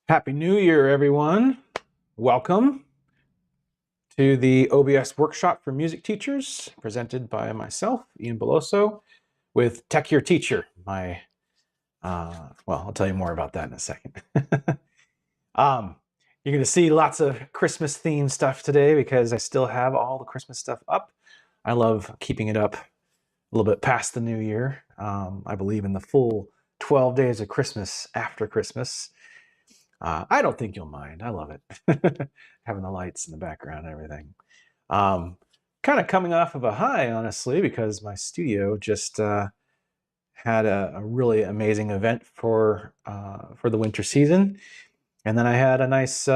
Happy New Year, everyone. Welcome to the OBS workshop for music teachers, presented by myself, Ian Belloso, with Techier Teacher, well, I'll tell you more about that in a second. You're going to see lots of Christmas themed stuff today because I still have all the Christmas stuff up. I love keeping it up a little bit past the new year. I believe in the full 12 days of Christmas after Christmas. I don't think you'll mind. I love it. Having the lights in the background and everything. Kind of coming off of a high, honestly, because my studio just had a really amazing event for the winter season. And then I had a nice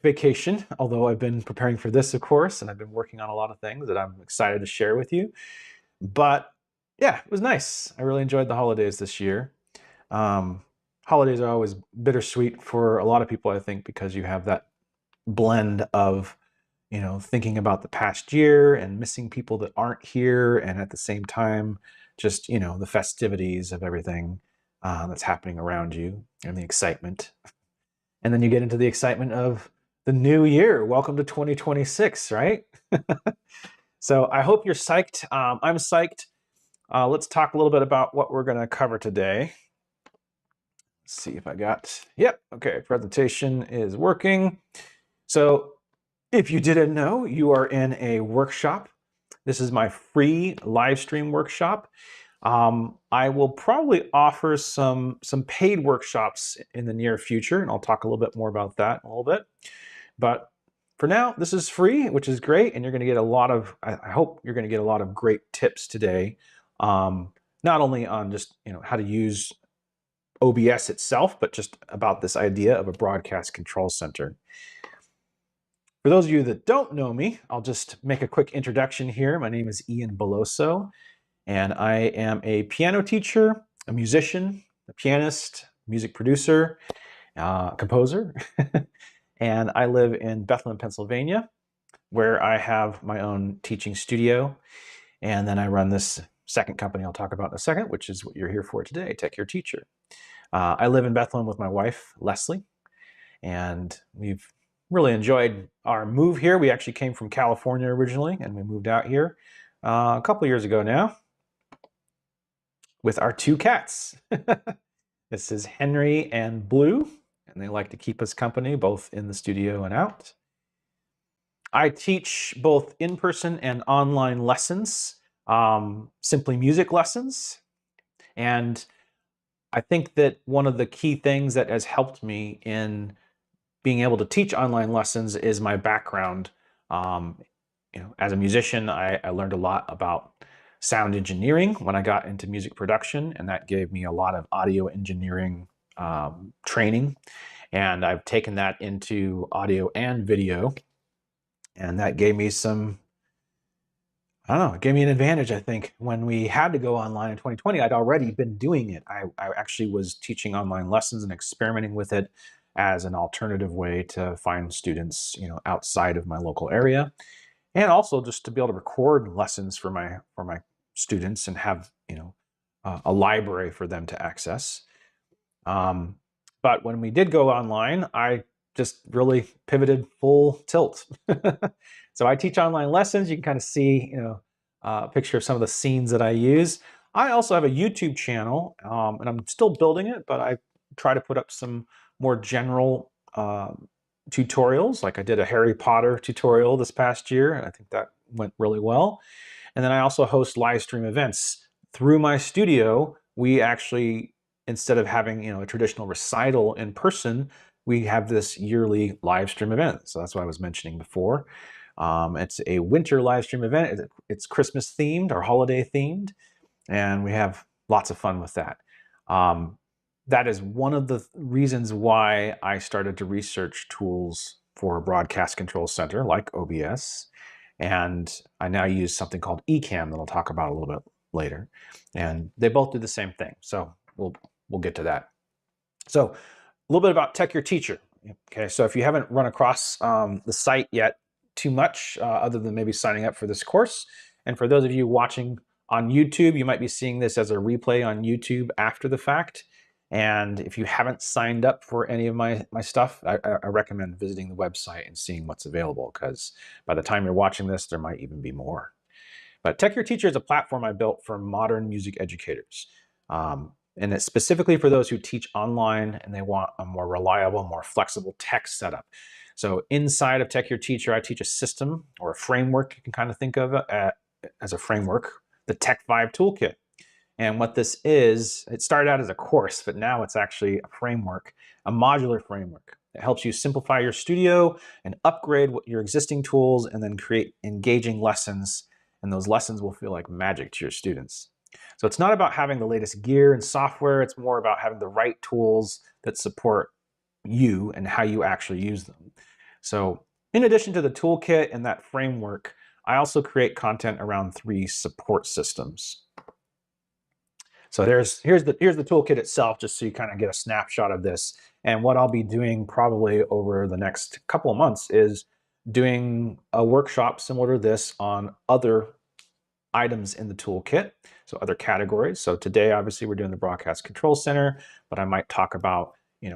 vacation, although I've been preparing for this, of course, and I've been working on a lot of things that I'm excited to share with you. But yeah, it was nice. I really enjoyed the holidays this year. Holidays are always bittersweet for a lot of people, I think, because you have that blend of, thinking about the past year and missing people that aren't here, and at the same time, just, the festivities of everything that's happening around you and the excitement. And then you get into the excitement of the new year. Welcome to 2026, right? So I hope you're psyched. I'm psyched. Let's talk a little bit about what we're going to cover today. Let's see if I got, yep, okay, presentation is working. So if you didn't know, you are in a workshop. This is my free live stream workshop. I will probably offer some paid workshops in the near future, and I'll talk a little bit more about that in a little bit. But for now, this is free, which is great, and you're going to get a lot of, I hope you're going to get a lot of great tips today, not only on just how to use OBS itself, but just about this idea of a broadcast control center. For those of you that don't know me, I'll just make a quick introduction here. My name is Ian Belloso, and I am a piano teacher, a musician, a pianist, music producer, composer, and I live in Bethlehem, Pennsylvania, where I have my own teaching studio, and then I run this second company I'll talk about in a second, which is what you're here for today, Techier Teacher. I live in Bethlehem with my wife, Leslie, and we've really enjoyed our move here. We actually came from California originally, and we moved out here a couple of years ago now with our two cats. This is Henry and Blue, and they like to keep us company both in the studio and out. I teach both in-person and online lessons, simply music lessons, and I think that one of the key things that has helped me in being able to teach online lessons is my background. As a musician, I learned a lot about sound engineering when I got into music production, and that gave me a lot of audio engineering training. And I've taken that into audio and video, and that gave me it gave me an advantage, I think. When we had to go online in 2020, I'd already been doing it. I actually was teaching online lessons and experimenting with it as an alternative way to find students, outside of my local area. And also just to be able to record lessons for my students and have, a library for them to access. But when we did go online, I just really pivoted full tilt. So I teach online lessons. You can kind of see, a picture of some of the scenes that I use. I also have a YouTube channel, and I'm still building it, but I try to put up some more general tutorials. Like I did a Harry Potter tutorial this past year, and I think that went really well. And then I also host live stream events. Through my studio, we actually, instead of having a traditional recital in person, we have this yearly live stream event. So that's what I was mentioning before. It's a winter live stream event. It's Christmas themed or holiday themed, and we have lots of fun with that. That is one of the reasons why I started to research tools for a broadcast control center like OBS. And I now use something called Ecamm that I'll talk about a little bit later. And they both do the same thing. So we'll get to that. So a little bit about Techier Teacher. Okay, so if you haven't run across the site yet too much, other than maybe signing up for this course, and for those of you watching on YouTube, you might be seeing this as a replay on YouTube after the fact. And if you haven't signed up for any of my stuff, I recommend visiting the website and seeing what's available, because by the time you're watching this, there might even be more. But Techier Teacher is a platform I built for modern music educators. And it's specifically for those who teach online and they want a more reliable, more flexible tech setup. So inside of Techier Teacher, I teach a system or a framework. You can kind of think of it as a framework, the Tech5 Toolkit. And what this is, it started out as a course, but now it's actually a framework, a modular framework. It helps you simplify your studio and upgrade your existing tools and then create engaging lessons. And those lessons will feel like magic to your students. So it's not about having the latest gear and software. It's more about having the right tools that support you and how you actually use them. So in addition to the toolkit and that framework, I also create content around 3 support systems. So here's the toolkit itself, just so you kind of get a snapshot of this. And what I'll be doing probably over the next couple of months is doing a workshop similar to this on other items in the toolkit, so other categories. So today, obviously, we're doing the broadcast control center, but I might talk about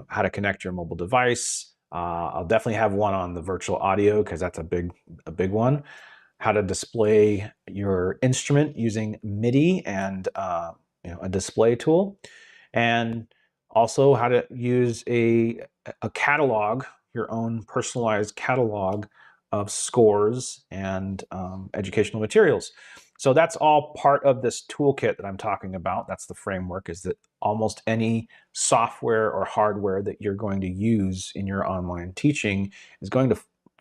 how to connect your mobile device. I'll definitely have one on the virtual audio, because that's a big one. How to display your instrument using MIDI and a display tool, and also how to use a catalog, your own personalized catalog of scores and educational materials. So that's all part of this toolkit that I'm talking about. That's the framework, is that almost any software or hardware that you're going to use in your online teaching is going to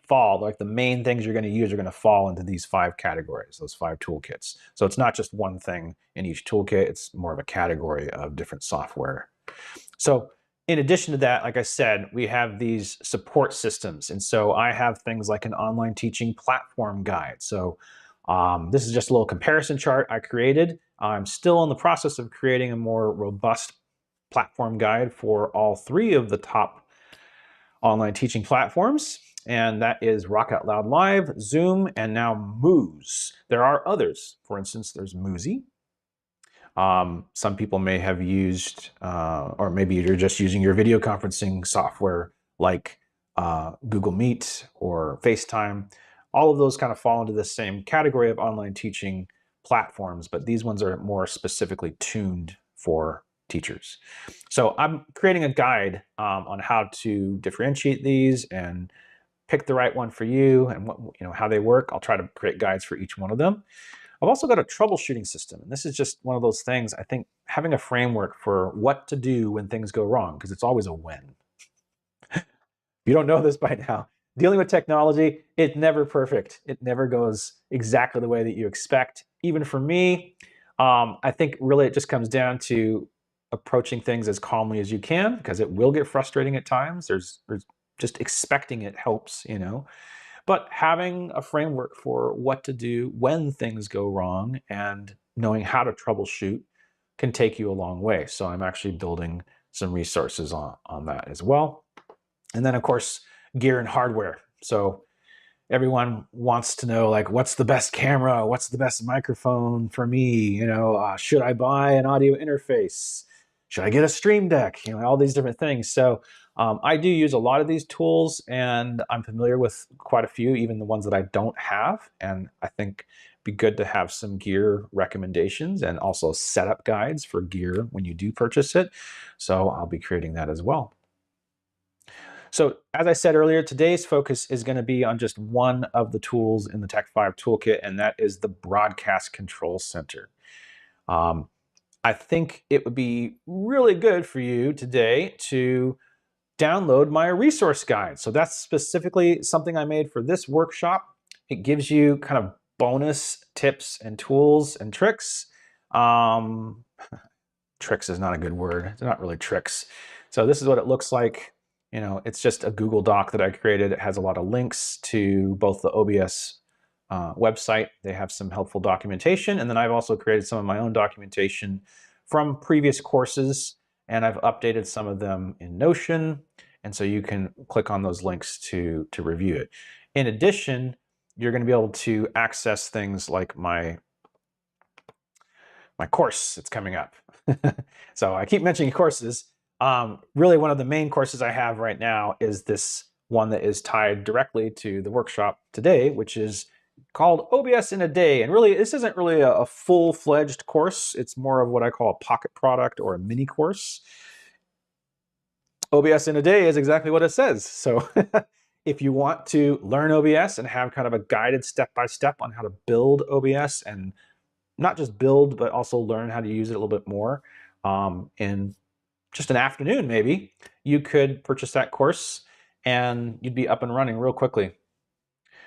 fall, like the main things you're going to use are going to fall into these 5 categories, those 5 toolkits. So it's not just one thing in each toolkit, it's more of a category of different software. So in addition to that, like I said, we have these support systems. And so I have things like an online teaching platform guide. So this is just a little comparison chart I created. I'm still in the process of creating a more robust platform guide for all 3 of the top online teaching platforms. And that is RockOutLoud.Live, Zoom, and now Moose. There are others. For instance, there's Moosey. Some people may have used, or maybe you're just using your video conferencing software like Google Meet or FaceTime. All of those kind of fall into the same category of online teaching platforms, but these ones are more specifically tuned for teachers. So I'm creating a guide on how to differentiate these and pick the right one for you, and how they work. I'll try to create guides for each one of them. I've also got a troubleshooting system, and this is just one of those things. I think having a framework for what to do when things go wrong, because it's always a win. If you don't know this by now, dealing with technology, it's never perfect. It never goes exactly the way that you expect. Even for me, I think really it just comes down to approaching things as calmly as you can, because it will get frustrating at times. There's just expecting it helps, But having a framework for what to do when things go wrong and knowing how to troubleshoot can take you a long way. So I'm actually building some resources on that as well. And then, of course, gear and hardware. So everyone wants to know, like, what's the best camera? What's the best microphone for me? Should I buy an audio interface? Should I get a Stream Deck? All these different things. So I do use a lot of these tools, and I'm familiar with quite a few, even the ones that I don't have. And I think it'd be good to have some gear recommendations and also setup guides for gear when you do purchase it. So I'll be creating that as well. So as I said earlier, today's focus is going to be on just one of the tools in the Tech5 toolkit, and that is the Broadcast Control Center. I think it would be really good for you today to download my resource guide. So that's specifically something I made for this workshop. It gives you kind of bonus tips and tools and tricks. Tricks is not a good word. It's not really tricks. So this is what it looks like. It's just a Google Doc that I created. It has a lot of links to both the OBS website. They have some helpful documentation. And then I've also created some of my own documentation from previous courses, and I've updated some of them in Notion. And so you can click on those links to review it. In addition, you're going to be able to access things like my course that's coming up. So I keep mentioning courses. Really, one of the main courses I have right now is this one that is tied directly to the workshop today, which is called OBS in a Day. And really, this isn't really a full-fledged course. It's more of what I call a pocket product or a mini course. OBS in a Day is exactly what it says. So if you want to learn OBS and have kind of a guided step-by-step on how to build OBS, and not just build, but also learn how to use it a little bit more in just an afternoon, maybe, you could purchase that course and you'd be up and running real quickly.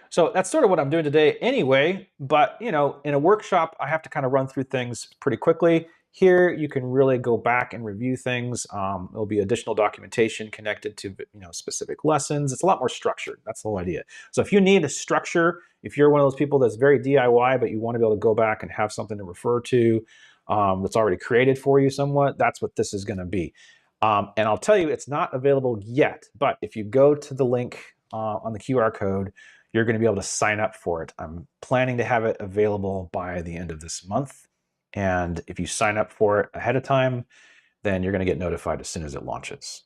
So that's sort of what I'm doing today anyway, but in a workshop, I have to kind of run through things pretty quickly. Here, you can really go back and review things. There'll be additional documentation connected to specific lessons. It's a lot more structured. That's the whole idea. So if you need a structure, if you're one of those people that's very DIY, but you want to be able to go back and have something to refer to that's already created for you somewhat, that's what this is going to be. And I'll tell you, it's not available yet, but if you go to the link on the QR code, you're going to be able to sign up for it. I'm planning to have it available by the end of this month. And if you sign up for it ahead of time, then you're going to get notified as soon as it launches.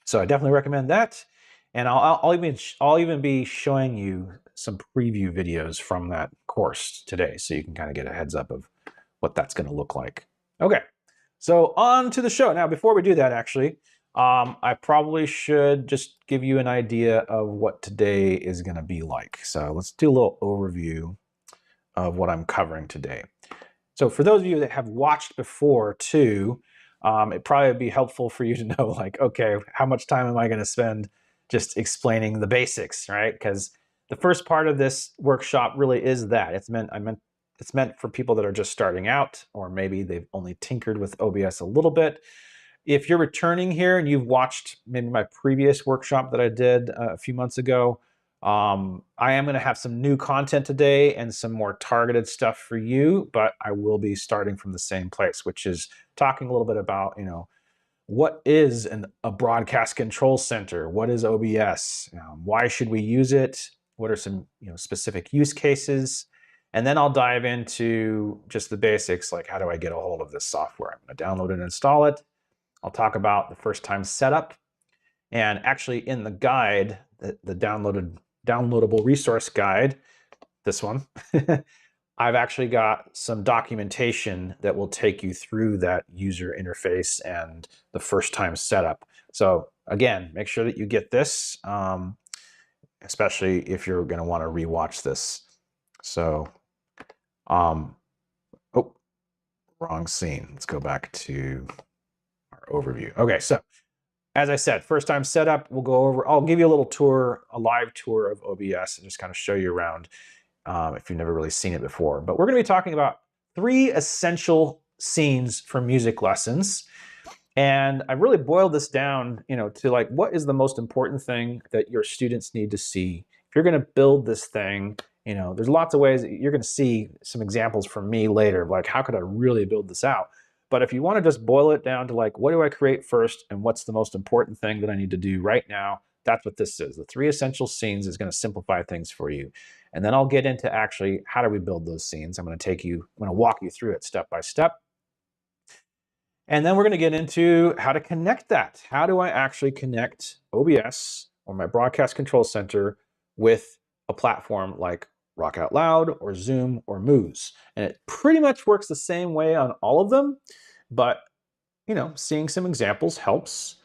So I definitely recommend that. And I'll even be showing you some preview videos from that course today, so you can kind of get a heads up of what that's going to look like. Okay, so on to the show. Now, before we do that, actually, I probably should just give you an idea of what today is going to be like. So let's do a little overview of what I'm covering today. So for those of you that have watched before too, it'd probably be helpful for you to know, like, okay, how much time am I going to spend just explaining the basics, right? Because the first part of this workshop really is that. It's meant for people that are just starting out, or maybe they've only tinkered with OBS a little bit. If you're returning here and you've watched maybe my previous workshop that I did a few months ago, I am going to have some new content today and some more targeted stuff for you, but I will be starting from the same place, which is talking a little bit about, what is a broadcast control center? What is OBS? Why should we use it? What are some specific use cases? And then I'll dive into just the basics, like how do I get a hold of this software? I'm going to download and install it. I'll talk about the first time setup. And actually in the guide, the downloadable resource guide, this one, I've actually got some documentation that will take you through that user interface and the first time setup. So again, make sure that you get this, especially if you're going to want to rewatch this. So, oh, wrong scene. Let's go back to our overview. Okay, so as I said, first time setup, we'll go over, I'll give you a little tour, a live tour of OBS, and just kind of show you around if you've never really seen it before. But we're going to be talking about 3 essential scenes for music lessons. And I've really boiled this down, to like, what is the most important thing that your students need to see? If you're going to build this thing, there's lots of ways that you're going to see some examples from me later of like, how could I really build this out? But if you want to just boil it down to like, what do I create first and what's the most important thing that I need to do right now? That's what this is. The 3 essential scenes is going to simplify things for you. And then I'll get into actually how do we build those scenes. I'm going to walk you through it step by step. And then we're going to get into how to connect that. How do I actually connect OBS or my broadcast control center with a platform like RockOutLoud or Zoom or Moose? And it pretty much works the same way on all of them, but seeing some examples helps.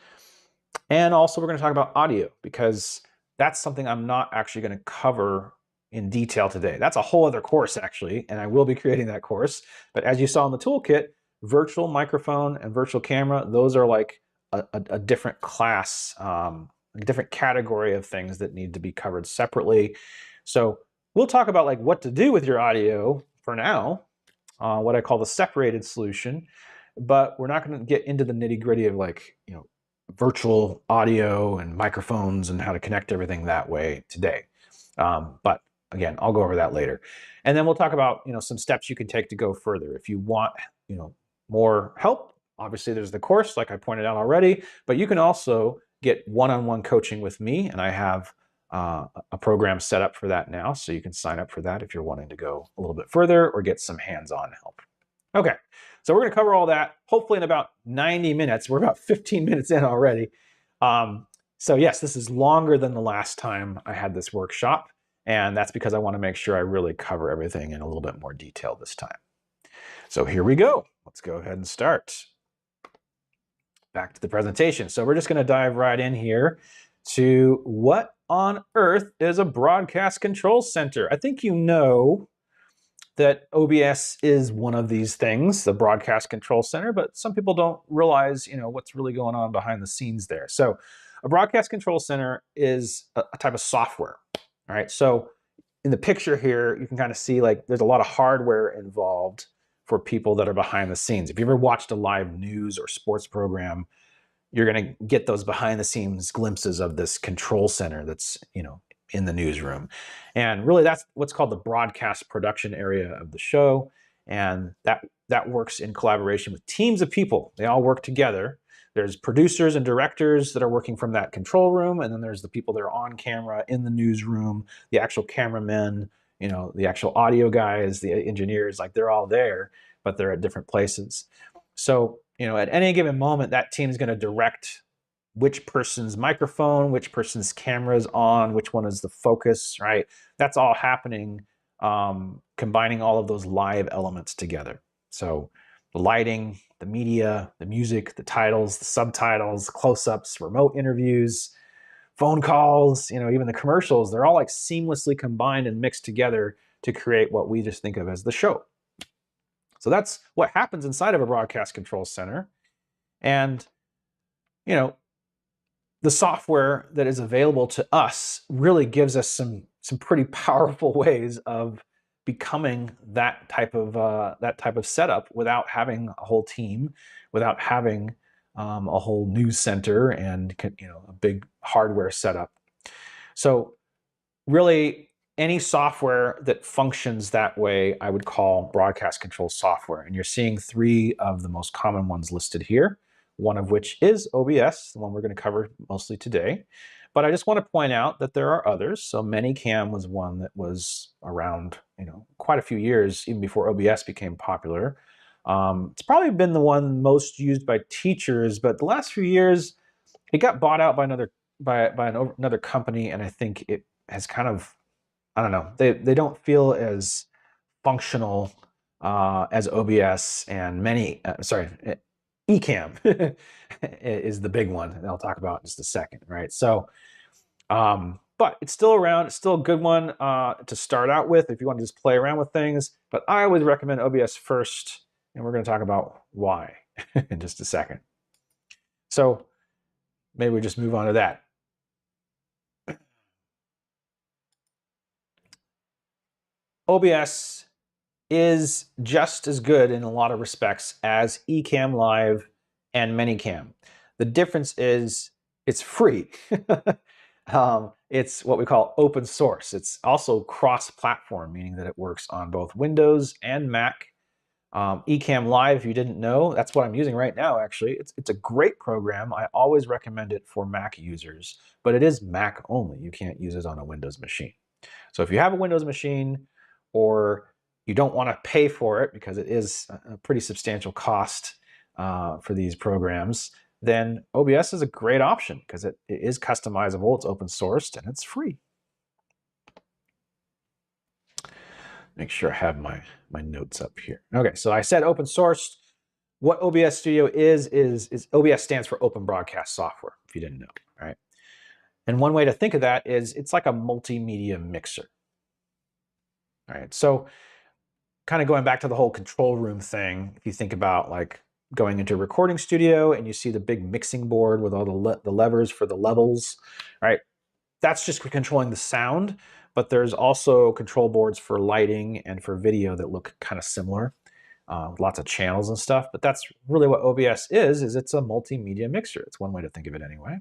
And also we're going to talk about audio, because that's something I'm not actually going to cover in detail today. That's a whole other course actually, and I will be creating that course. But as you saw in the toolkit, virtual microphone and virtual camera, those are like a different class, a different category of things that need to be covered separately. So we'll talk about like what to do with your audio for now, what I call the separated solution, but we're not going to get into the nitty-gritty of like, virtual audio and microphones and how to connect everything that way today. But again, I'll go over that later. And then we'll talk about, some steps you can take to go further. If you want, more help, obviously there's the course, like I pointed out already, but you can also get one-on-one coaching with me, and I have a program set up for that now, so you can sign up for that if you're wanting to go a little bit further or get some hands-on help. Okay, So we're going to cover all that, hopefully in about 90 minutes. We're about 15 minutes in already. So yes, this is longer than the last time I had this workshop, and that's because I want to make sure I really cover everything in a little bit more detail this time. So here we go. Let's go ahead and start. Back to the presentation. So we're just going to dive right in here to what on earth is a broadcast control center. I think you know that OBS is one of these things, the broadcast control center, but some people don't realize, what's really going on behind the scenes there. So a broadcast control center is a type of software. All right. So in the picture here, you can kind of see like there's a lot of hardware involved for people that are behind the scenes. If you ever watched a live news or sports program, you're going to get those behind the scenes glimpses of this control center that's, in the newsroom. And really that's what's called the broadcast production area of the show. And that works in collaboration with teams of people. They all work together. There's producers and directors that are working from that control room. And then there's the people that are on camera in the newsroom, the actual cameramen, the actual audio guys, the engineers, like they're all there, but they're at different places. So, at any given moment, that team is going to direct which person's microphone, which person's camera is on, which one is the focus, right? That's all happening, combining all of those live elements together. So the lighting, the media, the music, the titles, the subtitles, close-ups, remote interviews, phone calls, even the commercials, they're all like seamlessly combined and mixed together to create what we just think of as the show. So that's what happens inside of a broadcast control center. And, the software that is available to us really gives us some pretty powerful ways of becoming that type of setup without having a whole team, without having a whole news center and a big hardware setup. So really any software that functions that way I would call broadcast control software. And you're seeing 3 of the most common ones listed here, one of which is OBS, the one we're going to cover mostly today. But I just want to point out that there are others. So ManyCam was one that was around, quite a few years, even before OBS became popular. It's probably been the one most used by teachers, but the last few years, it got bought out by another company, and I think it has kind of, I don't know, they don't feel as functional as OBS and Ecamm is the big one, and I'll talk about in just a second, right? So, but it's still around. It's still a good one to start out with if you want to just play around with things. But I always recommend OBS first, and we're going to talk about why in just a second. So maybe we just move on to that. OBS is just as good in a lot of respects as Ecamm Live and ManyCam. The difference is it's free. It's what we call open source. It's also cross-platform, meaning that it works on both Windows and Mac. Ecamm Live, if you didn't know, that's what I'm using right now, actually. It's a great program. I always recommend it for Mac users, but it is Mac only. You can't use it on a Windows machine. So if you have a Windows machine or you don't want to pay for it because it is a pretty substantial cost for these programs, then OBS is a great option because it is customizable, it's open sourced, and it's free. Make sure I have my notes up here. Okay, so I said open sourced. What OBS Studio is OBS stands for Open Broadcast Software, if you didn't know, right? And one way to think of that is it's like a multimedia mixer. All right, so kind of going back to the whole control room thing, if you think about like going into a recording studio and you see the big mixing board with all the levers for the levels, right? That's just for controlling the sound, but there's also control boards for lighting and for video that look kind of similar, lots of channels and stuff. But that's really what OBS is it's a multimedia mixer. It's one way to think of it anyway.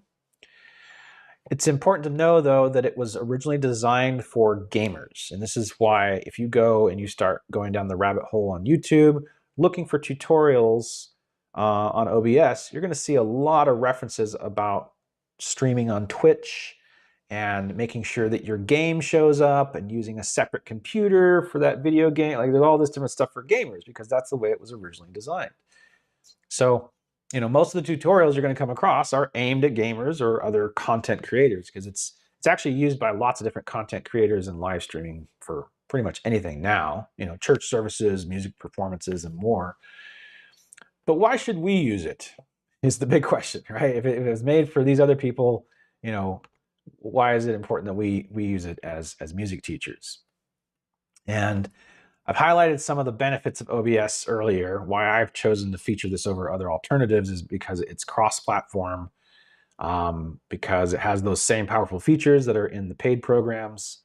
It's important to know, though, that it was originally designed for gamers. And this is why if you go and you start going down the rabbit hole on YouTube, looking for tutorials on OBS, you're going to see a lot of references about streaming on Twitch and making sure that your game shows up and using a separate computer for that video game. Like there's all this different stuff for gamers because that's the way it was originally designed. So, most of the tutorials you're going to come across are aimed at gamers or other content creators because it's actually used by lots of different content creators and live streaming for pretty much anything now, church services, music performances, and more. But why should we use it is the big question, right? If it was made for these other people, why is it important that we use it as music teachers? And I've highlighted some of the benefits of OBS earlier. Why I've chosen to feature this over other alternatives is because it's cross-platform, because it has those same powerful features that are in the paid programs,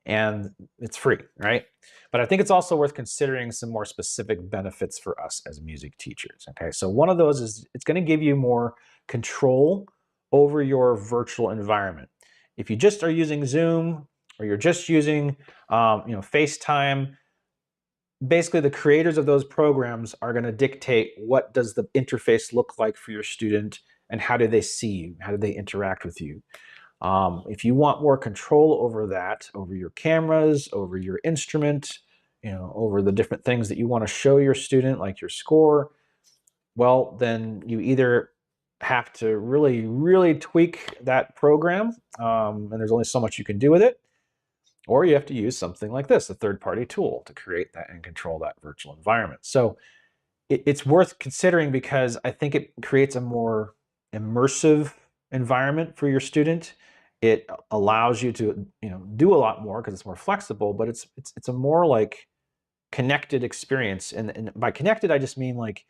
and it's free, right? But I think it's also worth considering some more specific benefits for us as music teachers, okay? So one of those is it's going to give you more control over your virtual environment. If you just are using Zoom or you're just using FaceTime, basically the creators of those programs are going to dictate what does the interface look like for your student and how do they see you, how do they interact with you. If you want more control over that, over your cameras, over your instrument, over the different things that you want to show your student, like your score, well, then you either have to really, really tweak that program, and there's only so much you can do with it, or you have to use something like this, a third-party tool, to create that and control that virtual environment. So it's worth considering because I think it creates a more immersive environment for your student. It allows you to do a lot more because it's more flexible, but it's a more like connected experience. And by connected, I just mean like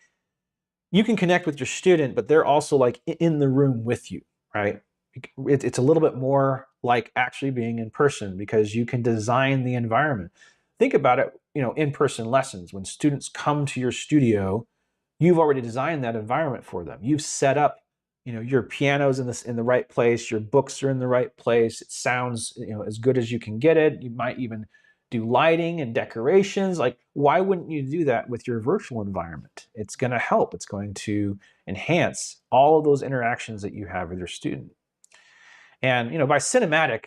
you can connect with your student, but they're also like in the room with you, right? It's a little bit more like actually being in person because you can design the environment. Think about it, in-person lessons. When students come to your studio, you've already designed that environment for them. You've set up, your piano's in the right place, your books are in the right place. It sounds, as good as you can get it. You might even do lighting and decorations. Like, why wouldn't you do that with your virtual environment? It's going to help. It's going to enhance all of those interactions that you have with your student. And, by cinematic,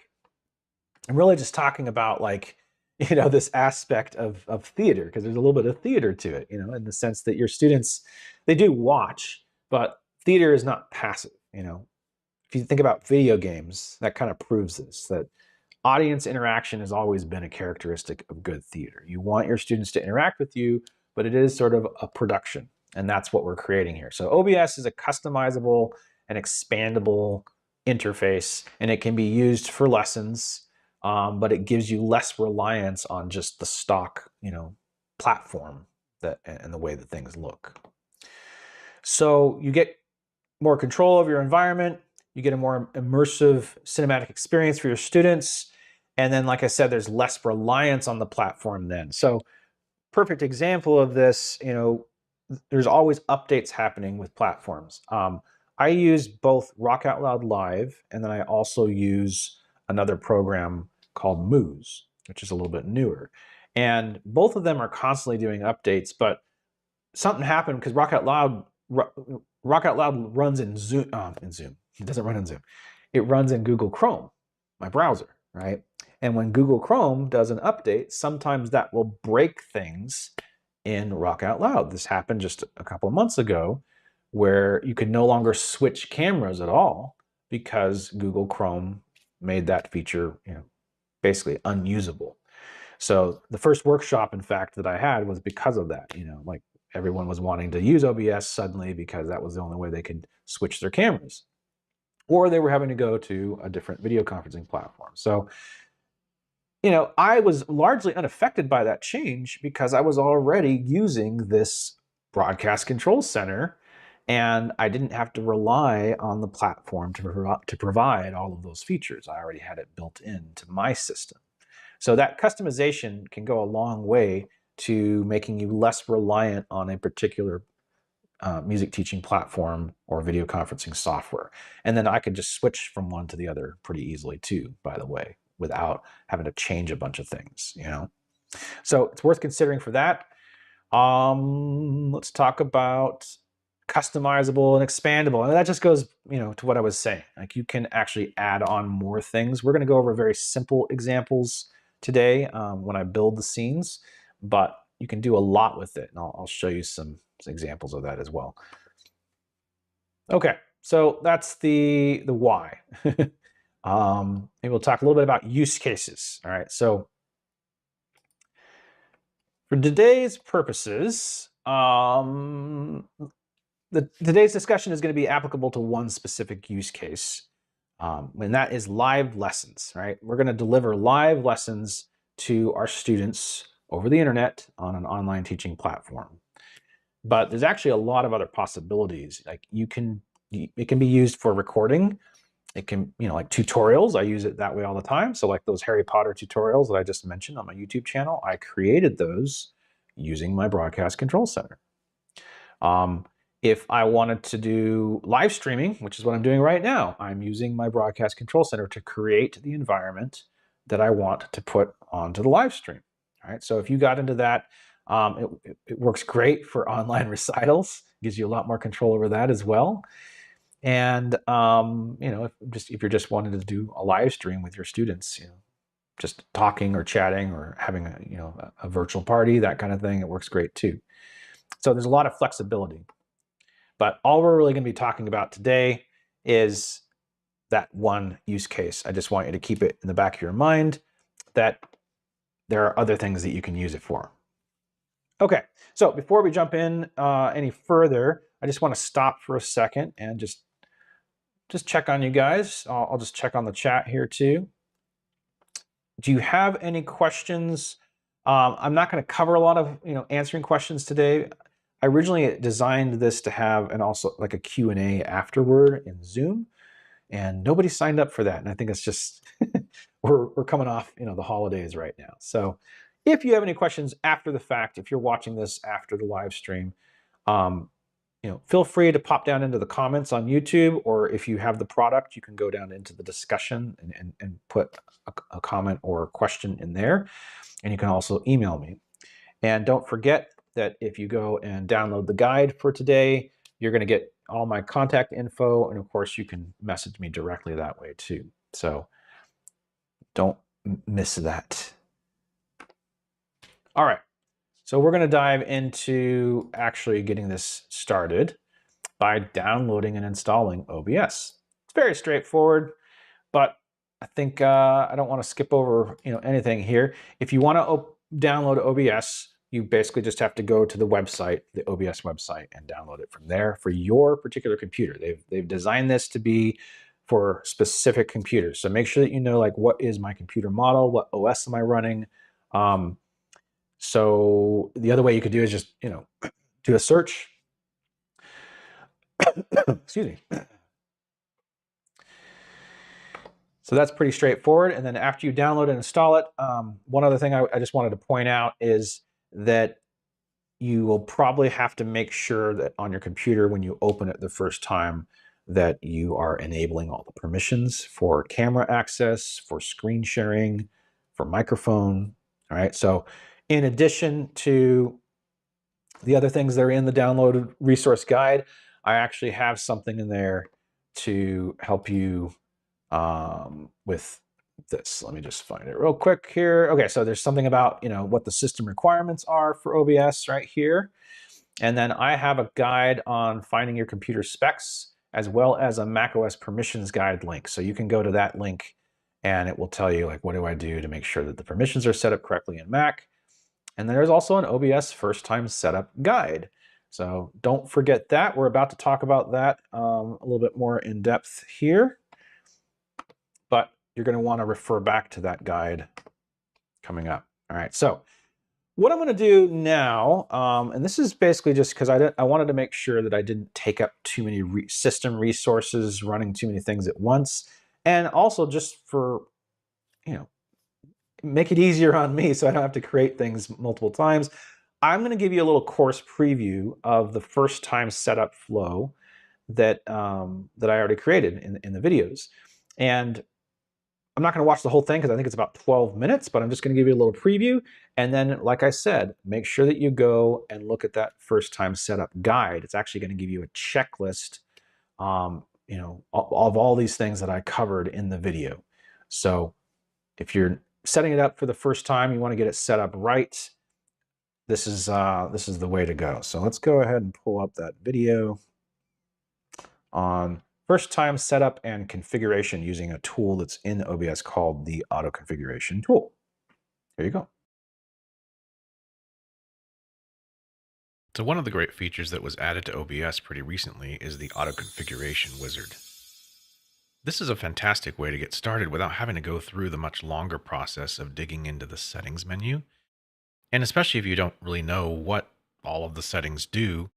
I'm really just talking about like, this aspect of theater, because there's a little bit of theater to it, in the sense that your students, they do watch, but theater is not passive, If you think about video games, that kind of proves this, that audience interaction has always been a characteristic of good theater. You want your students to interact with you, but it is sort of a production, and that's what we're creating here. So OBS is a customizable and expandable interface, and it can be used for lessons, but it gives you less reliance on just the stock, platform and the way that things look. So you get more control of your environment, you get a more immersive cinematic experience for your students, and then, like I said, there's less reliance on the platform then. So perfect example of this, there's always updates happening with platforms. I use both RockOutLoud.Live, and then I also use another program called Moose, which is a little bit newer. And both of them are constantly doing updates, but something happened because RockOutLoud runs in Zoom. It doesn't run in Zoom. It runs in Google Chrome, my browser, right? And when Google Chrome does an update, sometimes that will break things in RockOutLoud. This happened just a couple of months ago, where you could no longer switch cameras at all because Google Chrome made that feature, basically unusable. So the first workshop, in fact, that I had was because of that. Like everyone was wanting to use OBS suddenly because that was the only way they could switch their cameras, or they were having to go to a different video conferencing platform. So, I was largely unaffected by that change because I was already using this broadcast control center, and I didn't have to rely on the platform to provide all of those features. I already had it built into my system. So that customization can go a long way to making you less reliant on a particular music teaching platform or video conferencing software. And then I could just switch from one to the other pretty easily too, by the way, without having to change a bunch of things, So it's worth considering for that. Let's talk about customizable and expandable. And that just goes, to what I was saying. Like, you can actually add on more things. We're going to go over very simple examples today when I build the scenes, but you can do a lot with it. And I'll show you some examples of that as well. Okay, so that's the why. Maybe we'll talk a little bit about use cases. All right, so for today's purposes, today's discussion is going to be applicable to one specific use case, and that is live lessons, right? We're going to deliver live lessons to our students over the internet on an online teaching platform. But there's actually a lot of other possibilities. Like, it can be used for recording. It can, like tutorials. I use it that way all the time. So like those Harry Potter tutorials that I just mentioned on my YouTube channel, I created those using my broadcast control center. If I wanted to do live streaming, which is what I'm doing right now, I'm using my broadcast control center to create the environment that I want to put onto the live stream. All right. So if you got into that, it works great for online recitals. Gives you a lot more control over that as well. And if you're just wanting to do a live stream with your students, just talking or chatting or having a virtual party, that kind of thing, it works great too. So there's a lot of flexibility. But all we're really going to be talking about today is that one use case. I just want you to keep it in the back of your mind that there are other things that you can use it for. Okay, so before we jump in any further, I just want to stop for a second and just check on you guys. I'll just check on the chat here too. Do you have any questions? I'm not going to cover a lot of answering questions today. I originally designed this to have also like a Q&A afterward in Zoom, and nobody signed up for that. And I think it's just we're coming off the holidays right now. So if you have any questions after the fact, if you're watching this after the live stream, feel free to pop down into the comments on YouTube, or if you have the product, you can go down into the discussion and put a comment or a question in there. And you can also email me. And don't forget that if you go and download the guide for today, you're going to get all my contact info. And of course, you can message me directly that way too. So don't miss that. All right. So we're going to dive into actually getting this started by downloading and installing OBS. It's very straightforward, but I think I don't want to skip over anything here. If you want to download OBS, you basically just have to go to the website, the OBS website, and download it from there for your particular computer. They've designed this to be for specific computers. So make sure that you know, like, what is my computer model? What OS am I running? So the other way you could do is just, do a search. Excuse me. So that's pretty straightforward. And then after you download and install it, one other thing I just wanted to point out is that you will probably have to make sure that on your computer, when you open it the first time, that you are enabling all the permissions for camera access, for screen sharing, for microphone. All right. So in addition to the other things that are in the downloaded resource guide, I actually have something in there to help you with this. Let me just find it real quick here. Okay, so there's something about what the system requirements are for OBS right here. And then I have a guide on finding your computer specs, as well as a macOS permissions guide link. So you can go to that link and it will tell you, like, what do I do to make sure that the permissions are set up correctly in Mac. And then there's also an OBS first time setup guide. So don't forget that. We're about to talk about that a little bit more in depth here, but you're going to want to refer back to that guide coming up. All right, so what I'm going to do now, and this is basically just because I wanted to make sure that I didn't take up too many system resources, running too many things at once, and also just for, make it easier on me so I don't have to create things multiple times. I'm going to give you a little course preview of the first time setup flow that I already created in the videos. And I'm not going to watch the whole thing because I think it's about 12 minutes, but I'm just going to give you a little preview. And then, like I said, make sure that you go and look at that first time setup guide. It's actually going to give you a checklist, you know, of all these things that I covered in the video. So if you're setting it up for the first time, you want to get it set up right, this is the way to go. So let's go ahead and pull up that video on first time setup and configuration using a tool that's in OBS called the auto configuration tool. Here you go. So one of the great features that was added to OBS pretty recently is the auto configuration wizard. This is a fantastic way to get started without having to go through the much longer process of digging into the settings menu. And especially if you don't really know what all of the settings do.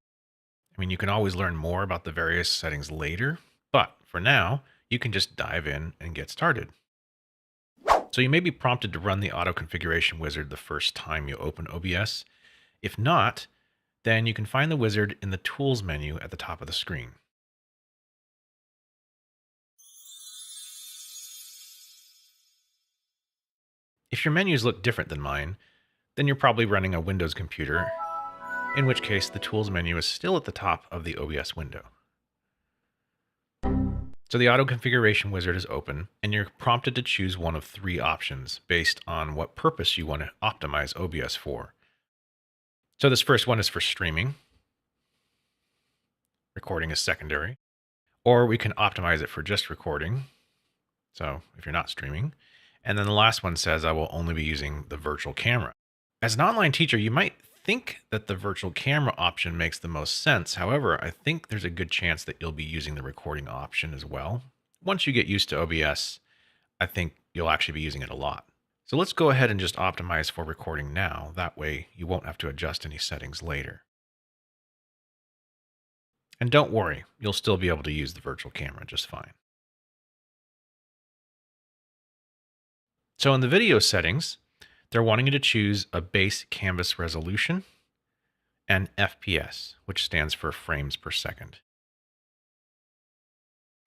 I mean, you can always learn more about the various settings later, but for now, you can just dive in and get started. So you may be prompted to run the auto configuration wizard the first time you open OBS. If not, then you can find the wizard in the tools menu at the top of the screen. If your menus look different than mine, then you're probably running a Windows computer, in which case the tools menu is still at the top of the OBS window. So the auto configuration wizard is open, and you're prompted to choose one of three options based on what purpose you want to optimize OBS for. So this first one is for streaming. Recording is secondary. Or we can optimize it for just recording. So if you're not streaming. And then the last one says I will only be using the virtual camera. As an online teacher, you might think that the virtual camera option makes the most sense. However, I think there's a good chance that you'll be using the recording option as well. Once you get used to OBS, I think you'll actually be using it a lot. So let's go ahead and just optimize for recording now. That way you won't have to adjust any settings later. And don't worry, you'll still be able to use the virtual camera just fine. So in the video settings, they're wanting you to choose a base canvas resolution and FPS, which stands for frames per second.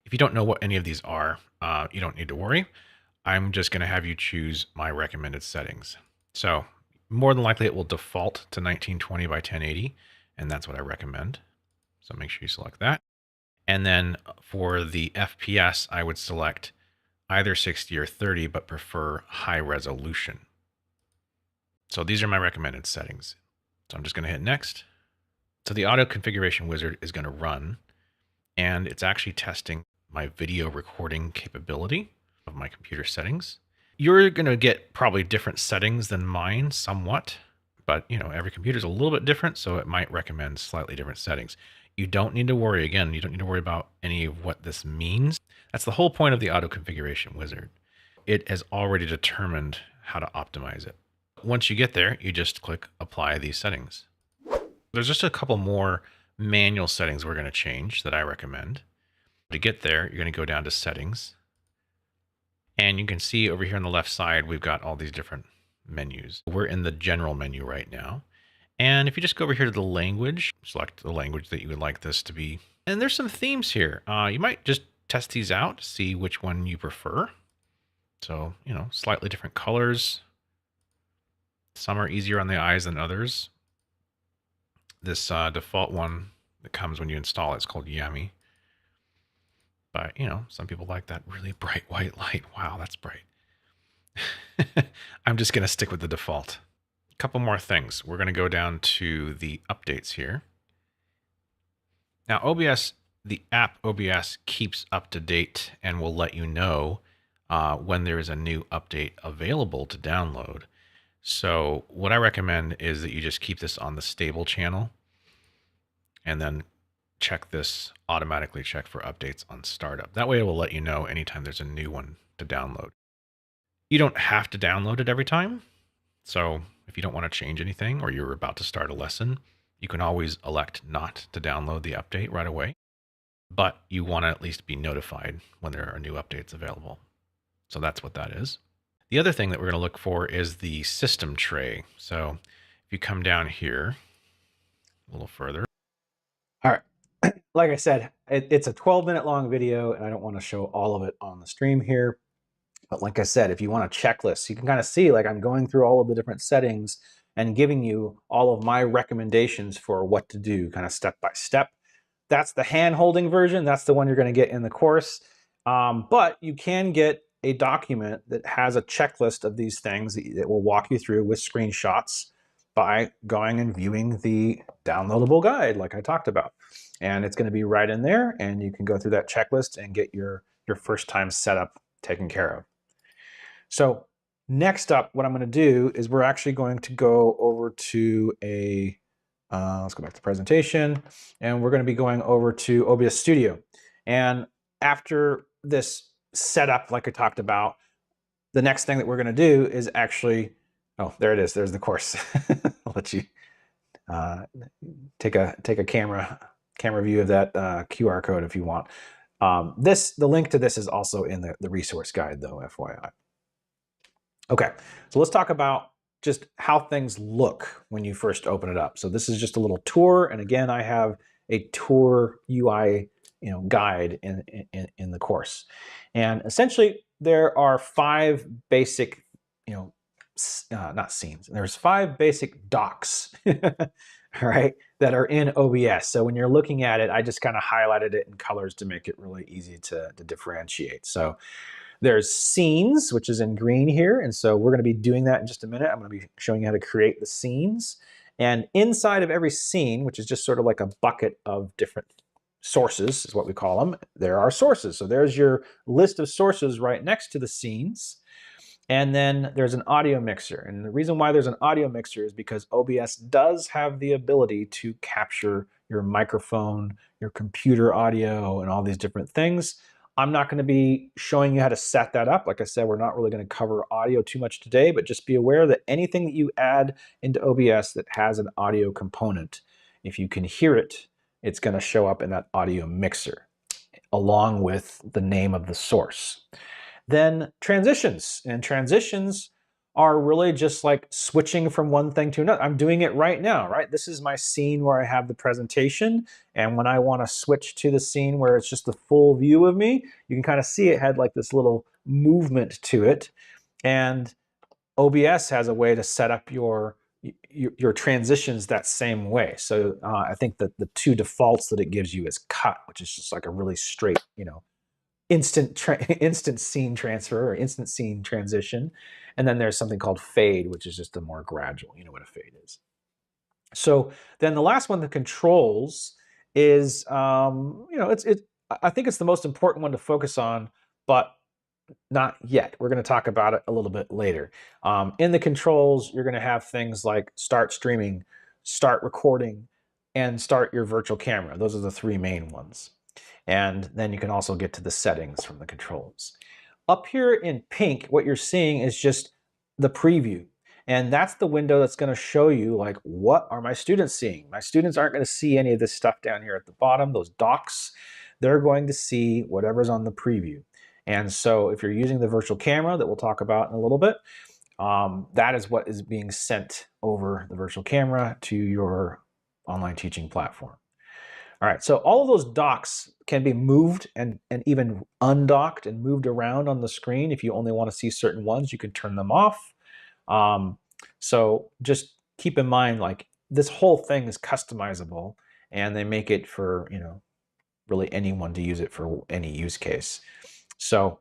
If you don't know what any of these are, you don't need to worry. I'm just going to have you choose my recommended settings. So more than likely it will default to 1920 by 1080, and that's what I recommend. So make sure you select that. And then for the FPS, I would select either 60 or 30, but prefer high resolution. So these are my recommended settings. So I'm just going to hit next. So the auto configuration wizard is going to run, and it's actually testing my video recording capability of my computer settings. You're going to get probably different settings than mine somewhat, but you know, every computer is a little bit different, so it might recommend slightly different settings. You don't need to worry. Again, you don't need to worry about any of what this means. That's the whole point of the auto configuration wizard. It has already determined how to optimize it. Once you get there, you just click apply these settings. There's just a couple more manual settings we're going to change that I recommend. To get there, you're going to go down to settings. And you can see over here on the left side, we've got all these different menus. We're in the general menu right now. And if you just go over here to the language, select the language that you would like this to be. And there's some themes here. You might just test these out, see which one you prefer. So, you know, slightly different colors. Some are easier on the eyes than others. This default one that comes when you install it is called Yummy. But, you know, some people like that really bright white light. Wow, that's bright. I'm just going to stick with the default. A couple more things. We're going to go down to the updates here. Now, OBS, the app OBS keeps up to date and will let you know when there is a new update available to download. So what I recommend is that you just keep this on the stable channel and then check this, automatically check for updates on startup. That way it will let you know anytime there's a new one to download. You don't have to download it every time. So if you don't want to change anything or you're about to start a lesson, you can always elect not to download the update right away. But you want to at least be notified when there are new updates available. So that's what that is. The other thing that we're going to look for is the system tray. So if you come down here a little further. All right. Like I said, it's a 12-minute long video, and I don't want to show all of it on the stream here. But like I said, if you want a checklist, you can kind of see like I'm going through all of the different settings and giving you all of my recommendations for what to do kind of step by step. That's the hand-holding version. That's the one you're going to get in the course. But you can get a document that has a checklist of these things that will walk you through with screenshots by going and viewing the downloadable guide like I talked about. And it's going to be right in there, and you can go through that checklist and get your first time setup taken care of. So next up, what I'm going to do is we're actually going to go over to a, let's go back to presentation, and we're going to be going over to OBS Studio. And after this setup, like I talked about, the next thing that we're going to do is actually, oh, there it is. There's the course. I'll let you take a camera view of that QR code if you want. The link to this is also in the resource guide, though, FYI. Okay, so let's talk about just how things look when you first open it up. So this is just a little tour, and again, I have a tour UI guide in the course. And essentially, there are 5 basic, not scenes. There's 5 basic docs, right, that are in OBS. So when you're looking at it, I just kind of highlighted it in colors to make it really easy to differentiate. So there's scenes, which is in green here. And so we're going to be doing that in just a minute. I'm going to be showing you how to create the scenes. And inside of every scene, which is just sort of like a bucket of different sources, is what we call them, there are sources. So there's your list of sources right next to the scenes. And then there's an audio mixer. And the reason why there's an audio mixer is because OBS does have the ability to capture your microphone, your computer audio, and all these different things. I'm not going to be showing you how to set that up. Like I said, we're not really going to cover audio too much today, but just be aware that anything that you add into OBS that has an audio component, if you can hear it, it's going to show up in that audio mixer along with the name of the source. Then transitions, and transitions are really just like switching from one thing to another. I'm doing it right now, right? This is my scene where I have the presentation, and when I want to switch to the scene where it's just the full view of me, you can kind of see it had like this little movement to it, and OBS has a way to set up your transitions that same way. So I think that the 2 defaults that it gives you is cut, which is just like a really straight, instant scene transfer or instant scene transition. And then there's something called fade, which is just a more gradual, you know what a fade is. So then the last one, the controls, is, I think it's the most important one to focus on, but not yet. We're going to talk about it a little bit later. In the controls, you're going to have things like start streaming, start recording, and start your virtual camera. Those are the 3 main ones. And then you can also get to the settings from the controls. Up here in pink, what you're seeing is just the preview. And that's the window that's going to show you, like, what are my students seeing? My students aren't going to see any of this stuff down here at the bottom, those docs. They're going to see whatever's on the preview. And so if you're using the virtual camera that we'll talk about in a little bit, that is what is being sent over the virtual camera to your online teaching platform. All right, so all of those docs can be moved and even undocked and moved around on the screen. If you only want to see certain ones, you can turn them off. So just keep in mind, like, this whole thing is customizable, and they make it for, really anyone to use it for any use case. So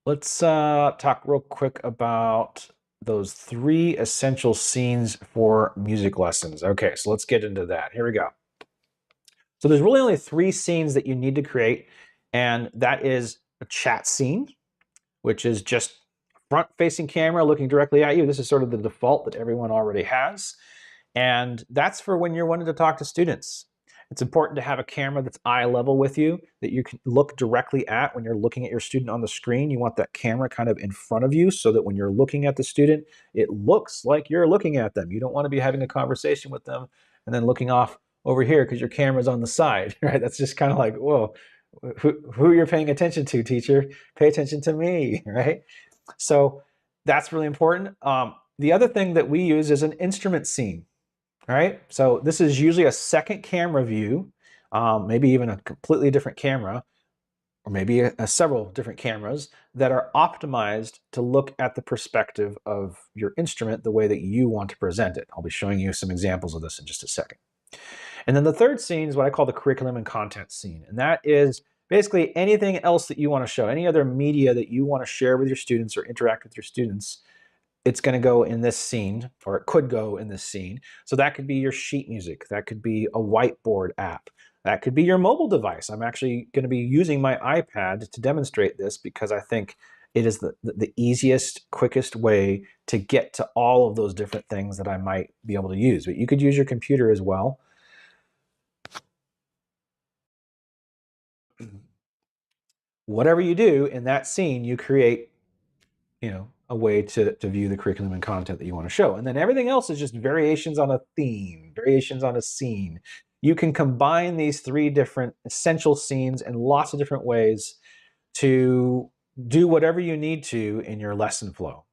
let's talk real quick about those 3 essential scenes for music lessons. Okay, so let's get into that. Here we go. So there's really only 3 scenes that you need to create, and that is a chat scene, which is just front-facing camera looking directly at you. This is sort of the default that everyone already has, and that's for when you're wanting to talk to students. It's important to have a camera that's eye level with you, that you can look directly at when you're looking at your student on the screen. You want that camera kind of in front of you so that when you're looking at the student, it looks like you're looking at them. You don't want to be having a conversation with them and then looking off over here because your camera's on the side, right? That's just kind of like, whoa, who you're paying attention to, teacher? Pay attention to me, right? So that's really important. The other thing that we use is an instrument scene, right? So this is usually a second camera view, maybe even a completely different camera, or maybe several different cameras that are optimized to look at the perspective of your instrument the way that you want to present it. I'll be showing you some examples of this in just a second. And then the third scene is what I call the curriculum and content scene. And that is basically anything else that you want to show, any other media that you want to share with your students or interact with your students. It's going to go in this scene, or it could go in this scene. So that could be your sheet music. That could be a whiteboard app. That could be your mobile device. I'm actually going to be using my iPad to demonstrate this because I think it is the easiest, quickest way to get to all of those different things that I might be able to use. But you could use your computer as well. Whatever you do in that scene, you create, a way to view the curriculum and content that you want to show. And then everything else is just variations on a theme, variations on a scene. You can combine these three different essential scenes in lots of different ways to do whatever you need to in your lesson flow.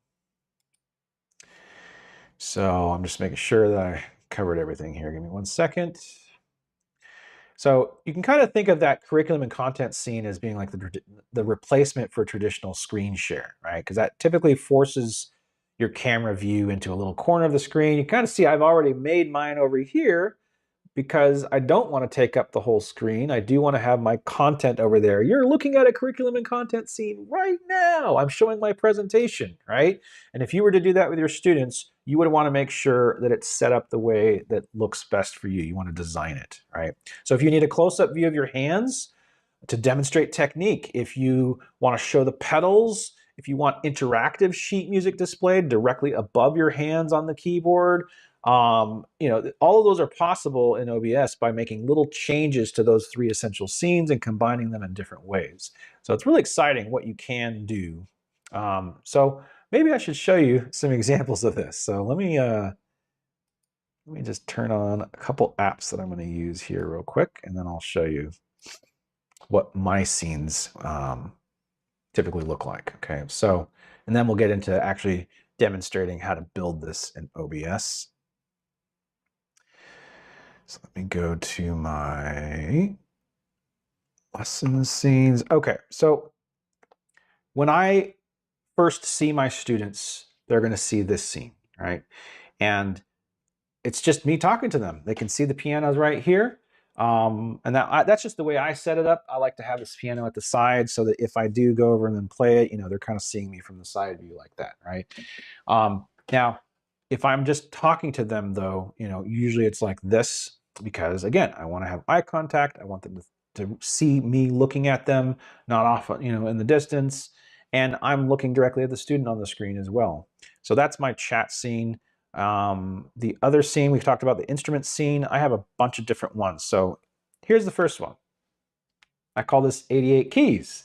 So I'm just making sure that I covered everything here. Give me 1 second. So you can kind of think of that curriculum and content scene as being like the replacement for traditional screen share, right? Because that typically forces your camera view into a little corner of the screen. You kind of see I've already made mine over here because I don't want to take up the whole screen. I do want to have my content over there. You're looking at a curriculum and content scene right now. I'm showing my presentation, right? And if you were to do that with your students, you would want to make sure that it's set up the way that looks best for you. You want to design it, right? So if you need a close-up view of your hands to demonstrate technique, if you want to show the pedals, if you want interactive sheet music displayed directly above your hands on the keyboard, all of those are possible in OBS by making little changes to those three essential scenes and combining them in different ways. So it's really exciting what you can do. So maybe I should show you some examples of this. So let me just turn on a couple apps that I'm going to use here real quick, and then I'll show you what my scenes typically look like. Okay, so, and then we'll get into actually demonstrating how to build this in OBS. So let me go to my lesson scenes. Okay, so when I first see my students, they're going to see this scene, right? And it's just me talking to them. They can see the pianos right here. And that's just the way I set it up. I like to have this piano at the side so that if I do go over and then play it, they're kind of seeing me from the side view like that, right? Now, if I'm just talking to them though, usually it's like this because again, I want to have eye contact. I want them to see me looking at them, not off, in the distance. And I'm looking directly at the student on the screen as well. So that's my chat scene. The other scene, we've talked about the instrument scene. I have a bunch of different ones. So here's the first one. I call this 88 keys.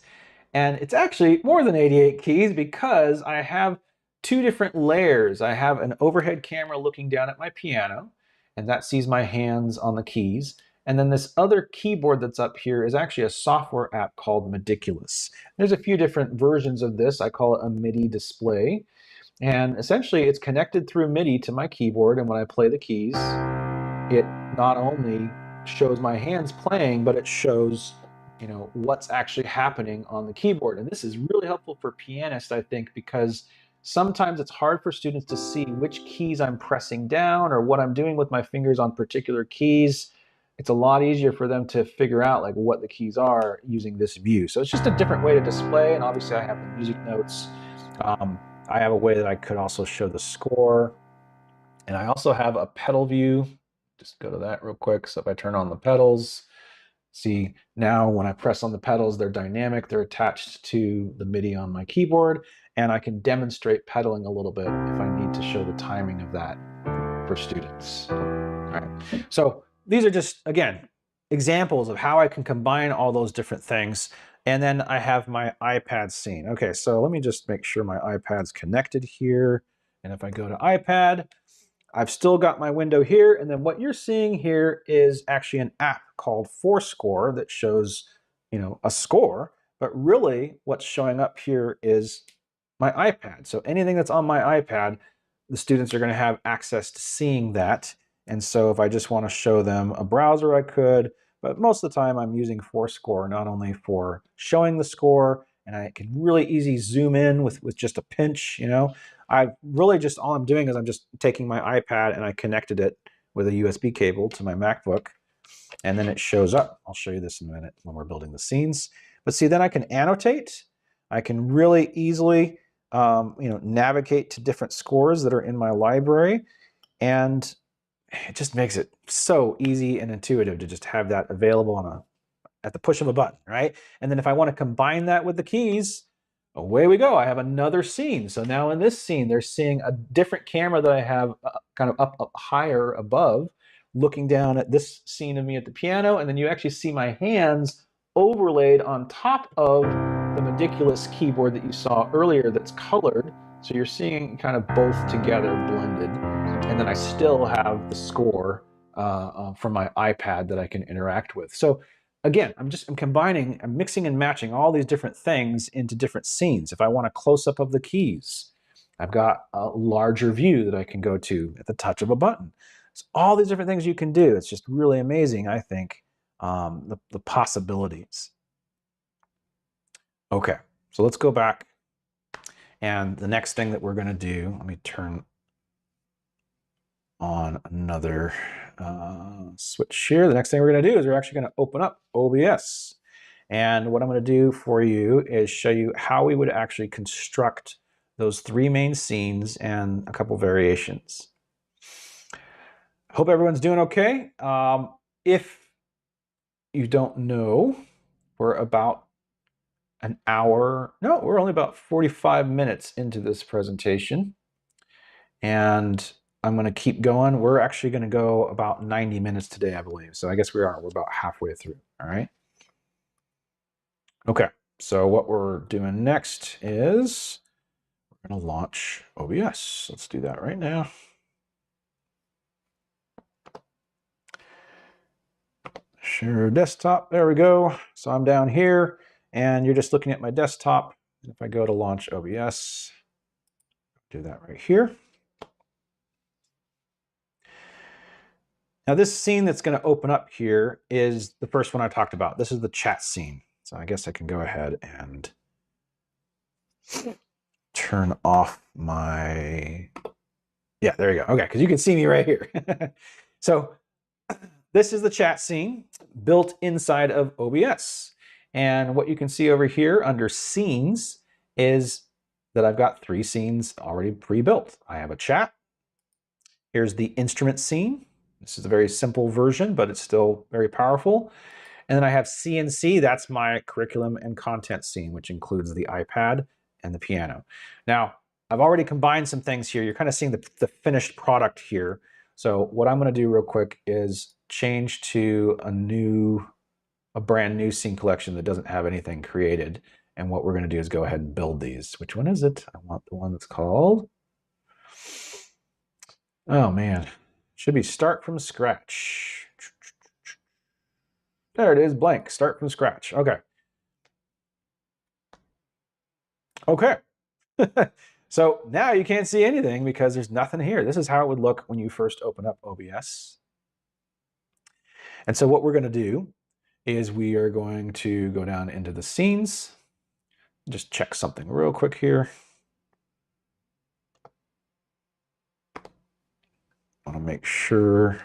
And it's actually more than 88 keys because I have two different layers. I have an overhead camera looking down at my piano, and that sees my hands on the keys. And then this other keyboard that's up here is actually a software app called Meticulous. There's a few different versions of this. I call it a MIDI display. And essentially it's connected through MIDI to my keyboard, and when I play the keys, it not only shows my hands playing, but it shows what's actually happening on the keyboard. And this is really helpful for pianists, I think, because sometimes it's hard for students to see which keys I'm pressing down or what I'm doing with my fingers on particular keys. It's a lot easier for them to figure out like what the keys are using this view. So it's just a different way to display, and obviously I have the music notes. I have a way that I could also show the score, and I also have a pedal view. Just go to that real quick. So if I turn on the pedals, see now when I press on the pedals, they're dynamic. They're attached to the MIDI on my keyboard, and I can demonstrate pedaling a little bit if I need to show the timing of that for students. All right. So these are just, again, examples of how I can combine all those different things. And then I have my iPad scene. Okay, so let me just make sure my iPad's connected here. And if I go to iPad, I've still got my window here. And then what you're seeing here is actually an app called Fourscore that shows, a score. But really what's showing up here is my iPad. So anything that's on my iPad, the students are going to have access to seeing that. And so if I just want to show them a browser, I could. but most of the time I'm using Fourscore not only for showing the score, and I can really easy zoom in with just a pinch, you know. I really just, all I'm doing is I'm just taking my iPad and I connected it with a USB cable to my MacBook, and then it shows up. I'll show you this in a minute when we're building the scenes. But see, then I can annotate. I can really easily navigate to different scores that are in my library, and it just makes it so easy and intuitive to just have that available at the push of a button, right? And then if I want to combine that with the keys, away we go. I have another scene. So now in this scene, they're seeing a different camera that I have kind of up higher above, looking down at this scene of me at the piano, and then you actually see my hands overlaid on top of the ridiculous keyboard that you saw earlier that's colored. So you're seeing kind of both together blended. And then I still have the score from my iPad that I can interact with. So again, I'm combining, I'm mixing and matching all these different things into different scenes. If I want a close-up of the keys, I've got a larger view that I can go to at the touch of a button. So all these different things you can do. It's just really amazing, I think, the possibilities. Okay, so let's go back. And the next thing that we're going to do, let me turn on another switch here. The next thing we're going to do is we're actually going to open up OBS. And what I'm going to do for you is show you how we would actually construct those three main scenes and a couple variations. Hope everyone's doing okay. If you don't know, we're about an hour, no, we're only about 45 minutes into this presentation. And I'm going to keep going. We're actually going to go about 90 minutes today, I believe. So I guess we're about halfway through. All right. Okay. So what we're doing next is we're going to launch OBS. Let's do that right now. Share desktop. There we go. So I'm down here and you're just looking at my desktop. If I go to launch OBS, do that right here. Now this scene that's going to open up here is the first one I talked about. This is the chat scene. So I guess I can go ahead and turn off my, yeah, there you go. Okay, because you can see me right here. So this is the chat scene built inside of OBS. And what you can see over here under scenes is that I've got three scenes already pre-built. I have a chat. Here's the instrument scene. This is a very simple version, but it's still very powerful. And then I have CNC, that's my curriculum and content scene, which includes the iPad and the piano. Now, I've already combined some things here. You're kind of seeing the finished product here. So what I'm going to do real quick is change to a brand new scene collection that doesn't have anything created. And what we're going to do is go ahead and build these. Which one is it? I want the one that's called, oh man, should be start from scratch. There it is, blank, start from scratch. Okay. Okay. So now you can't see anything because there's nothing here. This is how it would look when you first open up OBS. And so what we're going to do is we are going to go down into the scenes, just check something real quick here. I want to make sure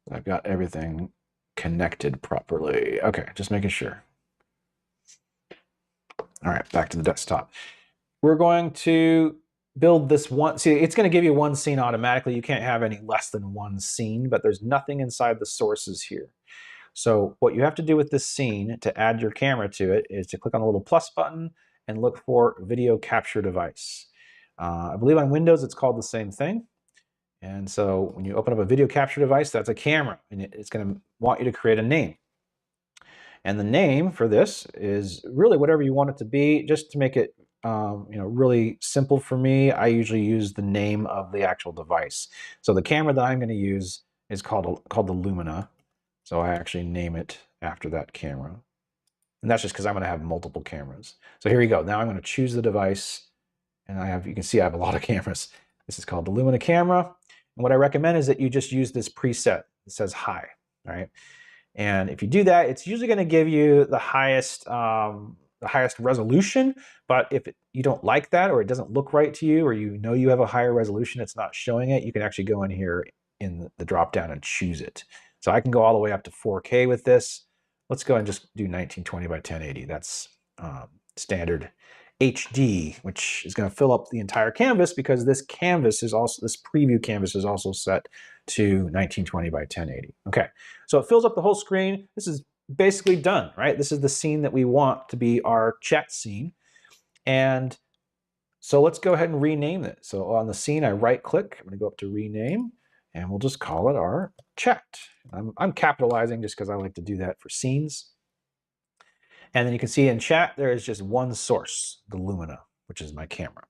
that I've got everything connected properly. Okay, just making sure. All right, back to the desktop. We're going to build this one. See, it's going to give you one scene automatically. You can't have any less than one scene, but there's nothing inside the sources here. So what you have to do with this scene to add your camera to it is to click on the little plus button and look for video capture device. I believe on Windows it's called the same thing. And so when you open up a video capture device, that's a camera, and it's going to want you to create a name. And the name for this is really whatever you want it to be, just to make it really simple for me. I usually use the name of the actual device. So the camera that I'm going to use is called the Lumina. So I actually name it after that camera. And that's just because I'm going to have multiple cameras. So here you go. Now I'm going to choose the device. And you can see I have a lot of cameras. This is called the Lumina camera. And what I recommend is that you just use this preset that says hi. All right. And if you do that, it's usually going to give you the highest resolution. But if you don't like that, or it doesn't look right to you, or you know you have a higher resolution, it's not showing it, you can actually go in here in the drop down and choose it. So I can go all the way up to 4K with this. Let's go and just do 1920 by 1080. That's standard HD, which is going to fill up the entire canvas, because this preview canvas is also set to 1920 by 1080. Okay, so it fills up the whole screen. This is basically done, right? This is the scene that we want to be our chat scene. And so let's go ahead and rename it. So on the scene, I right click, I'm going to go up to rename, and we'll just call it our chat. I'm capitalizing just because I like to do that for scenes. And then you can see in chat, there is just one source, the Lumina, which is my camera.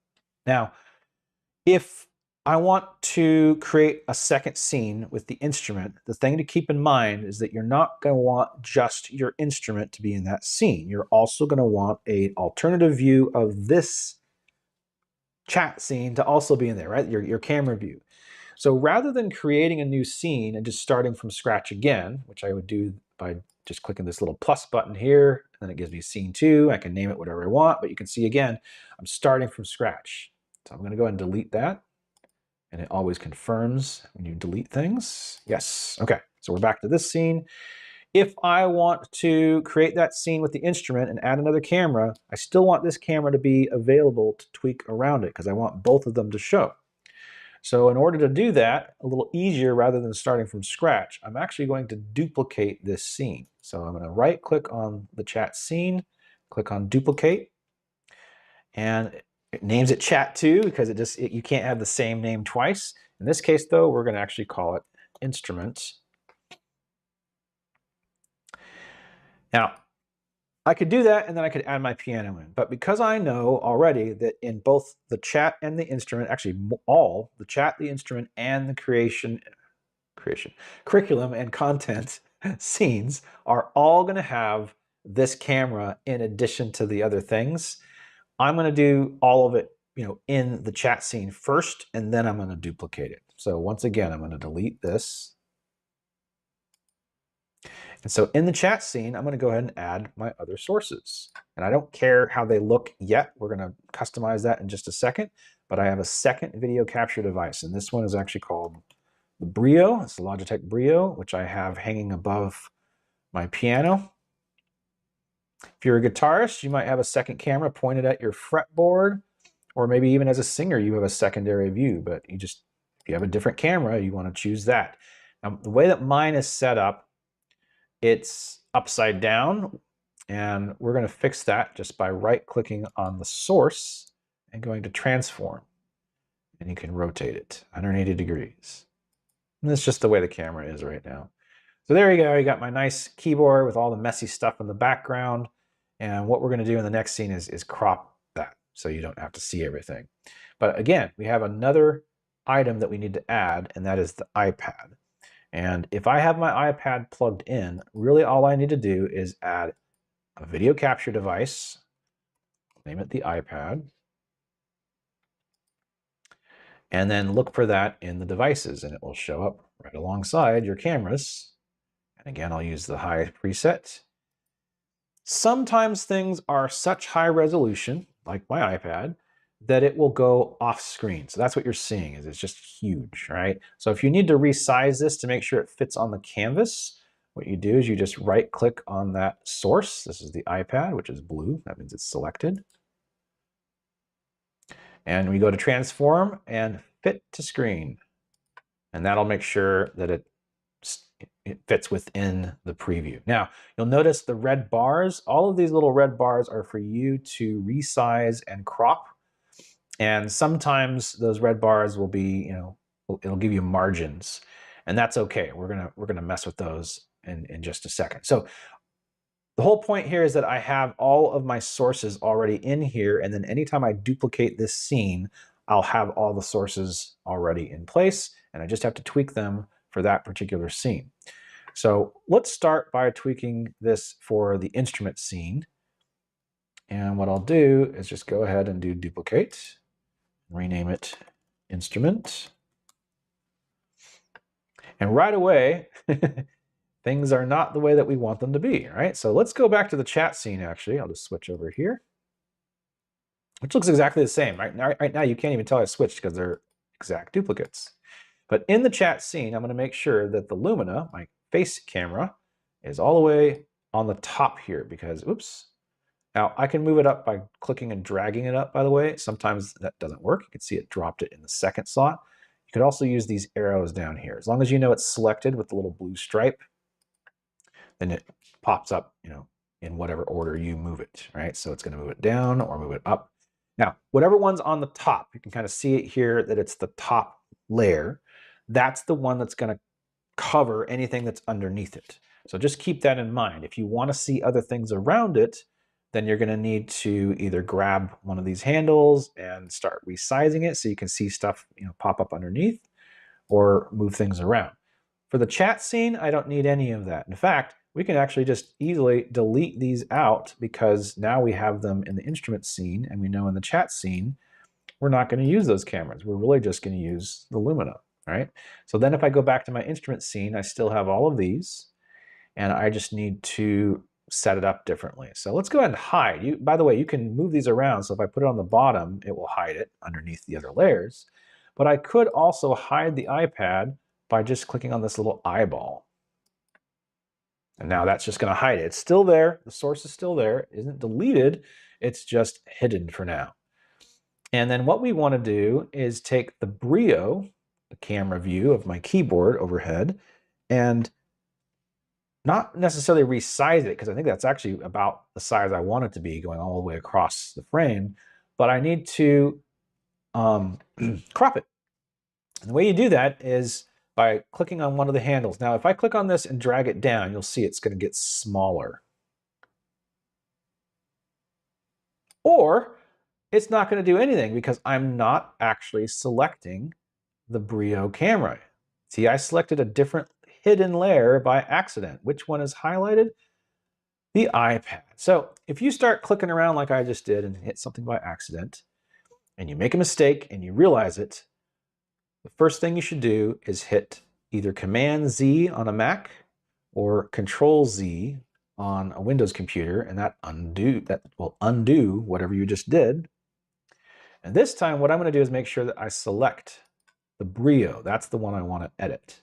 Now, if I want to create a second scene with the instrument, the thing to keep in mind is that you're not going to want just your instrument to be in that scene. You're also going to want an alternative view of this chat scene to also be in there, right? Your camera view. So rather than creating a new scene and just starting from scratch again, which I would do by just clicking this little plus button here, and then it gives me scene 2. I can name it whatever I want, but you can see again, I'm starting from scratch. So I'm going to go ahead and delete that. And it always confirms when you delete things. Yes, okay, so we're back to this scene. If I want to create that scene with the instrument and add another camera, I still want this camera to be available to tweak around it, because I want both of them to show. So in order to do that, a little easier rather than starting from scratch, I'm actually going to duplicate this scene. So I'm going to right click on the chat scene, click on duplicate, and it names it chat 2 because you can't have the same name twice. In this case though, we're going to actually call it instrument. Now, I could do that and then I could add my piano in, but because I know already that in both the chat and the instrument, actually all, the chat, the instrument, and the curriculum and content scenes are all going to have this camera in addition to the other things, I'm going to do all of it, in the chat scene first, and then I'm going to duplicate it. So once again, I'm going to delete this. And so in the chat scene, I'm going to go ahead and add my other sources. And I don't care how they look yet. We're going to customize that in just a second. But I have a second video capture device. And this one is actually called the Brio. It's the Logitech Brio, which I have hanging above my piano. If you're a guitarist, you might have a second camera pointed at your fretboard. Or maybe even as a singer, you have a secondary view. But if you have a different camera, you want to choose that. Now, the way that mine is set up, it's upside down, and we're going to fix that just by right-clicking on the source and going to transform. And you can rotate it 180 degrees. And that's just the way the camera is right now. So there you go. You got my nice keyboard with all the messy stuff in the background. And what we're going to do in the next scene is crop that so you don't have to see everything. But again, we have another item that we need to add, and that is the iPad. And if I have my iPad plugged in, really all I need to do is add a video capture device, name it the iPad, and then look for that in the devices, and it will show up right alongside your cameras. And again, I'll use the high preset. Sometimes things are such high resolution, like my iPad, that it will go off screen. So that's what you're seeing, is it's just huge, right? So if you need to resize this to make sure it fits on the canvas, what you do is you just right click on that source. This is the iPad, which is blue. That means it's selected. And we go to transform and fit to screen. And that'll make sure that it fits within the preview. Now, you'll notice the red bars. All of these little red bars are for you to resize and crop. And sometimes those red bars will be, it'll give you margins, and that's okay. We're gonna mess with those in just a second. So the whole point here is that I have all of my sources already in here, and then anytime I duplicate this scene, I'll have all the sources already in place, and I just have to tweak them for that particular scene. So let's start by tweaking this for the instrument scene. And what I'll do is just go ahead and do duplicate. Rename it instrument. And right away, things are not the way that we want them to be, right? So let's go back to the chat scene, actually. I'll just switch over here, which looks exactly the same. Right now you can't even tell I switched because they're exact duplicates. But in the chat scene, I'm going to make sure that the Lumina, my face camera, is all the way on the top here because, oops. Now, I can move it up by clicking and dragging it up, by the way. Sometimes that doesn't work. You can see it dropped it in the second slot. You could also use these arrows down here. As long as you know it's selected with the little blue stripe, then it pops up, in whatever order you move it, right? So it's going to move it down or move it up. Now, whatever one's on the top, you can kind of see it here that it's the top layer. That's the one that's going to cover anything that's underneath it. So just keep that in mind. If you want to see other things around it, then you're going to need to either grab one of these handles and start resizing it so you can see stuff, pop up underneath, or move things around. For the chat scene, I don't need any of that. In fact, we can actually just easily delete these out because now we have them in the instrument scene, and we know in the chat scene, we're not going to use those cameras. We're really just going to use the Lumina, right? So then if I go back to my instrument scene, I still have all of these, and I just need to set it up differently. So let's go ahead and hide. By the way, you can move these around. So if I put it on the bottom, it will hide it underneath the other layers. But I could also hide the iPad by just clicking on this little eyeball. And now that's just going to hide it. It's still there. The source is still there. It isn't deleted. It's just hidden for now. And then what we want to do is take the Brio, the camera view of my keyboard overhead, and not necessarily resize it, because I think that's actually about the size I want it to be, going all the way across the frame, but I need to crop it. And the way you do that is by clicking on one of the handles. Now, if I click on this and drag it down, you'll see it's going to get smaller. Or it's not going to do anything because I'm not actually selecting the Brio camera. See, I selected a different hidden layer by accident. Which one is highlighted? The iPad. So if you start clicking around like I just did and hit something by accident, and you make a mistake and you realize it, the first thing you should do is hit either Command-Z on a Mac or Control-Z on a Windows computer, and that will undo whatever you just did. And this time, what I'm going to do is make sure that I select the Brio. That's the one I want to edit.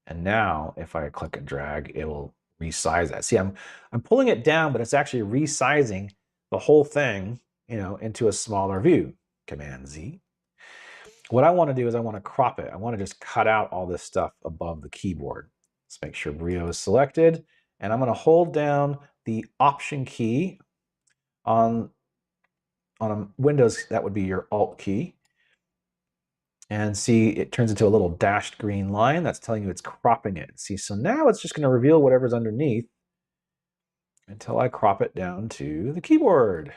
And now, if I click and drag, it will resize that. See, I'm pulling it down, but it's actually resizing the whole thing, into a smaller view. Command-Z. What I want to do is I want to crop it. I want to just cut out all this stuff above the keyboard. Let's make sure Brio is selected. And I'm going to hold down the Option key on a Windows. That would be your Alt key. And see, it turns into a little dashed green line. That's telling you it's cropping it. See, so now it's just going to reveal whatever's underneath until I crop it down to the keyboard.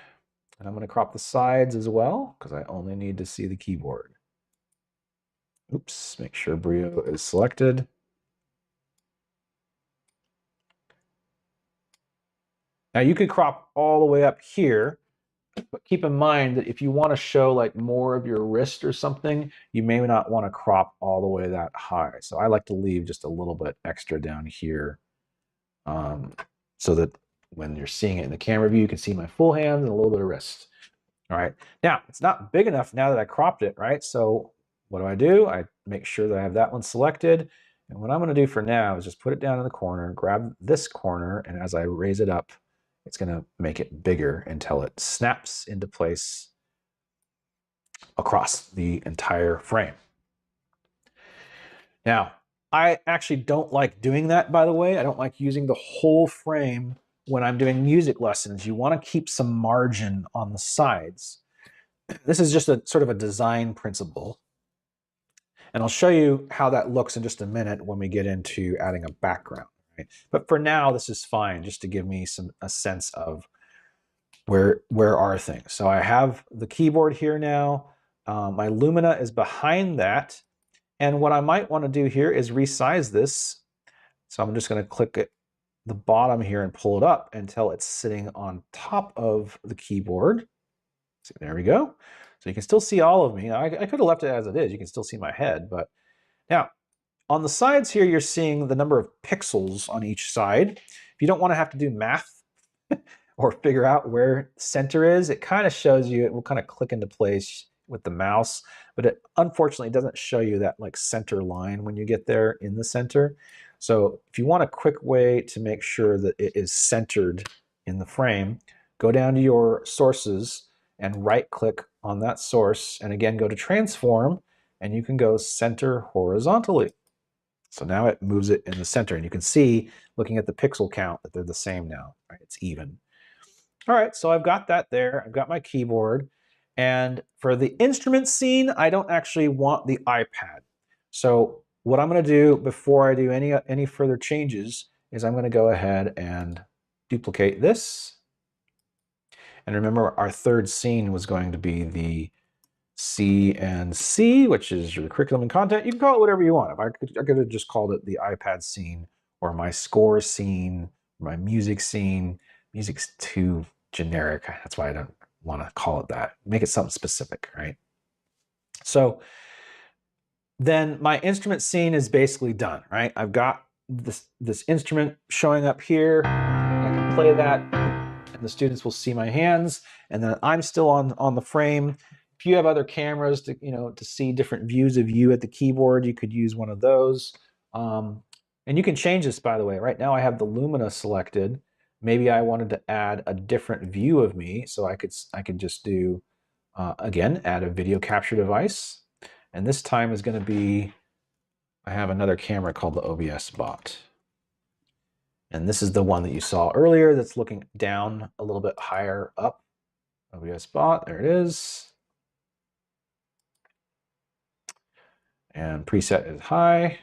And I'm going to crop the sides as well because I only need to see the keyboard. Oops, make sure Brio is selected. Now you could crop all the way up here, but keep in mind that if you want to show like more of your wrist or something, you may not want to crop all the way that high. So I like to leave just a little bit extra down here so that when you're seeing it in the camera view, you can see my full hands and a little bit of wrist. All right. Now, it's not big enough now that I cropped it, right? So what do? I make sure that I have that one selected. And what I'm going to do for now is just put it down in the corner, grab this corner, and as I raise it up, it's going to make it bigger until it snaps into place across the entire frame. Now, I actually don't like doing that, by the way. I don't like using the whole frame when I'm doing music lessons. You want to keep some margin on the sides. This is just a sort of a design principle. And I'll show you how that looks in just a minute when we get into adding a background. Right? But for now, this is fine, just to give me a sense of where are things. So I have the keyboard here now. My Lumina is behind that. And what I might want to do here is resize this. So I'm just going to click at the bottom here and pull it up until it's sitting on top of the keyboard. See, there we go. So you can still see all of me. I could have left it as it is. You can still see my head, but now on the sides here, you're seeing the number of pixels on each side. If you don't want to have to do math or figure out where center is, it kind of shows you, it will kind of click into place with the mouse, but it unfortunately doesn't show you that like center line when you get there in the center. So if you want a quick way to make sure that it is centered in the frame, go down to your sources and right click on that source, and again go to transform, and you can go center horizontally. So now it moves it in the center, and you can see, looking at the pixel count, that they're the same now, right? It's even. All right, so I've got that there. I've got my keyboard. And for the instrument scene, I don't actually want the iPad. So what I'm going to do before I do any further changes is I'm going to go ahead and duplicate this. And remember, our third scene was going to be the C&C, which is your curriculum and content. You can call it whatever you want. I could have just called it the iPad scene, or my score scene, or my music scene. Music's too generic. That's why I don't want to call it that. Make it something specific, right? So then my instrument scene is basically done, right? I've got this instrument showing up here. I can play that, and the students will see my hands, and then I'm still on the frame. If you have other cameras to see different views of you at the keyboard, you could use one of those. And you can change this, by the way. Right now I have the Lumina selected. Maybe I wanted to add a different view of me, so I could just do, again, add a video capture device. And this time is going to be, I have another camera called the OBS bot. And this is the one that you saw earlier that's looking down a little bit higher up. OBS bot, there it is. And preset is high.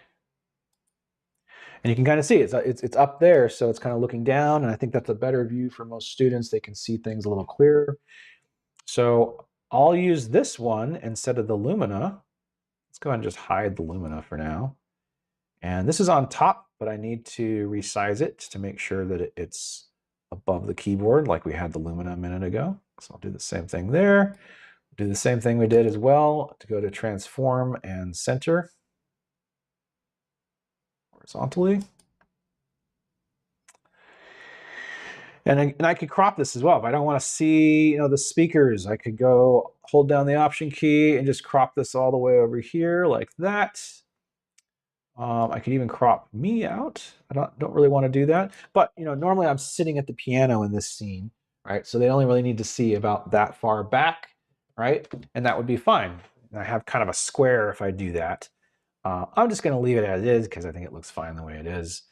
And you can kind of see it's up there, so it's kind of looking down, and I think that's a better view for most students. They can see things a little clearer. So I'll use this one instead of the Lumina. Let's go ahead and just hide the Lumina for now. And this is on top, but I need to resize it to make sure that it's above the keyboard like we had the Lumina a minute ago. So I'll do the same thing there. Do the same thing we did as well to go to transform and center horizontally. And I could crop this as well. If I don't want to see the speakers, I could go hold down the option key and just crop this all the way over here like that. I could even crop me out. I don't really want to do that. But normally I'm sitting at the piano in this scene, right? So they only really need to see about that far back, right? And that would be fine. And I have kind of a square if I do that. I'm just going to leave it as is because I think it looks fine the way it is.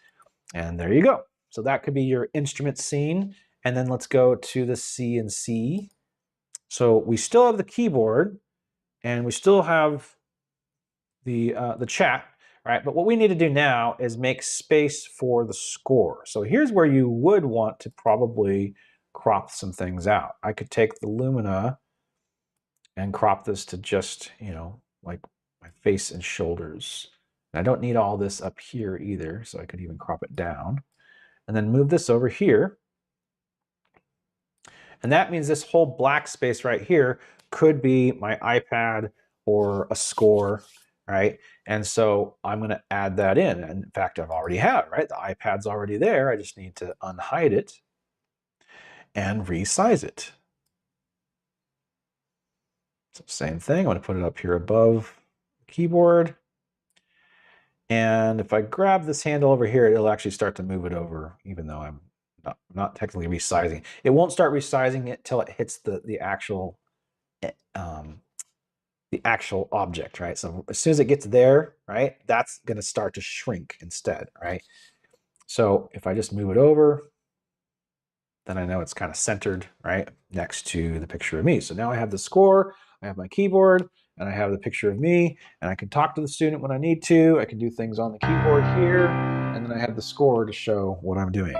And there you go. So that could be your instrument scene. And then let's go to the C&C. So we still have the keyboard, and we still have the chat, right? But what we need to do now is make space for the score. So here's where you would want to probably crop some things out. I could take the Lumina and crop this to just, like my face and shoulders. And I don't need all this up here either, so I could even crop it down. And then move this over here. And that means this whole black space right here could be my iPad or a score, right? And so I'm going to add that in. And in fact, I've already have, right? The iPad's already there. I just need to unhide it and resize it. So same thing. I'm going to put it up here above the keyboard. And if I grab this handle over here, it'll actually start to move it over, even though I'm not technically resizing. It won't start resizing it till it hits the actual object, right? So as soon as it gets there, right, that's going to start to shrink instead, right? So if I just move it over, then I know it's kind of centered, right, next to the picture of me. So now I have the score, I have my keyboard, and I have the picture of me, and I can talk to the student when I need to. I can do things on the keyboard here, and then I have the score to show what I'm doing.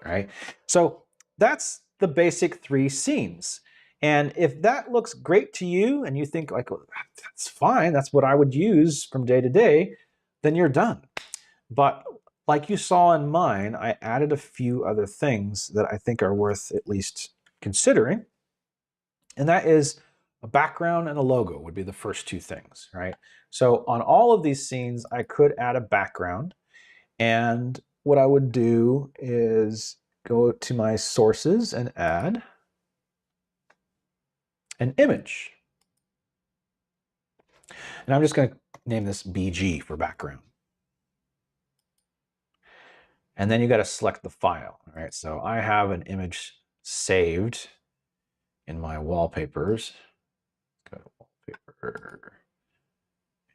All right, so that's the basic 3 scenes. And if that looks great to you and you think like, well, that's fine, that's what I would use from day to day, then you're done. But like you saw in mine, I added a few other things that I think are worth at least considering. And that is a background and a logo would be the first two things, right? So on all of these scenes, I could add a background. And what I would do is go to my sources and add an image. And I'm just going to name this BG for background. And then you got to select the file. All right, so I have an image saved in my wallpapers. Go to wallpaper.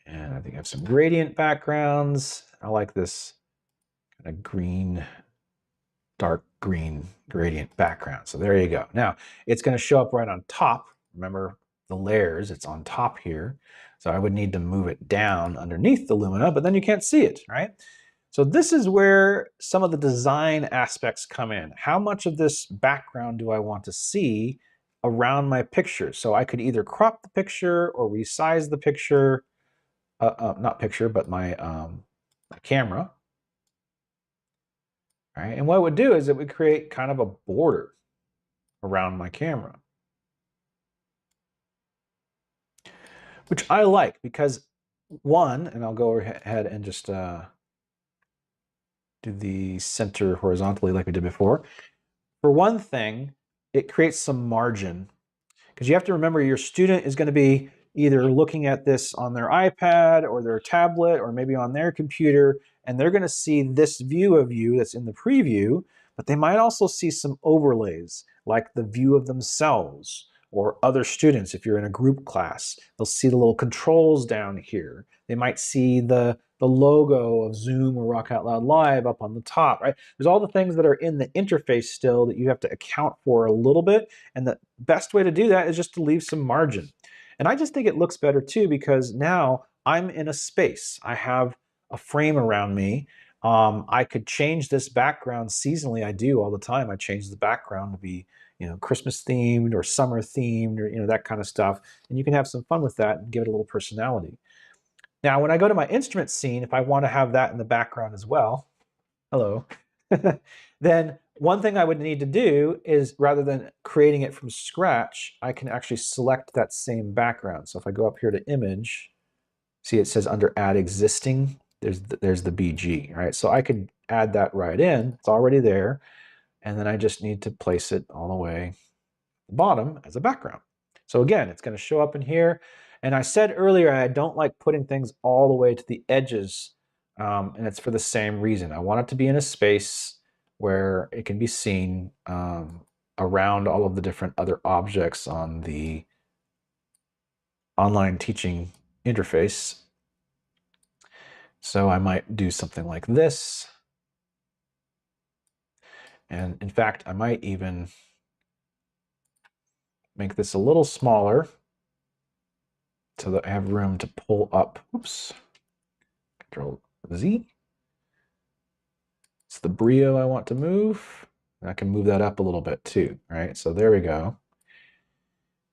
And I think I have some gradient backgrounds. I like this kind of green, dark green gradient background. So there you go. Now it's going to show up right on top. Remember the layers, it's on top here. So I would need to move it down underneath the Lumina, but then you can't see it, right? So this is where some of the design aspects come in. How much of this background do I want to see around my picture? So I could either crop the picture or resize the picture, not picture, but my camera. All right, and what it would do is it would create kind of a border around my camera, which I like because one, and I'll go ahead and just do the center horizontally like we did before. For one thing, it creates some margin because you have to remember your student is going to be either looking at this on their iPad or their tablet or maybe on their computer, and they're going to see this view of you that's in the preview, but they might also see some overlays like the view of themselves or other students. If you're in a group class, they'll see the little controls down here. They might see the logo of Zoom or RockOutLoud.Live up on the top, right? There's all the things that are in the interface still that you have to account for a little bit, and the best way to do that is just to leave some margin. And I just think it looks better too because now I'm in a space. I have a frame around me. I could change this background seasonally. I do all the time. I change the background to be, Christmas themed or summer themed or, that kind of stuff. And you can have some fun with that and give it a little personality. Now, when I go to my instrument scene, if I want to have that in the background as well, hello, then one thing I would need to do is rather than creating it from scratch, I can actually select that same background. So if I go up here to image, see it says under add existing, there's the BG, right? So I could add that right in, it's already there. And then I just need to place it all the way at the bottom as a background. So again, it's going to show up in here. And I said earlier, I don't like putting things all the way to the edges. And it's for the same reason. I want it to be in a space where it can be seen around all of the different other objects on the online teaching interface. So I might do something like this. And in fact, I might even make this a little smaller so that I have room to pull up. Oops. Control Z. It's the Brio I want to move. And I can move that up a little bit too, right? So there we go.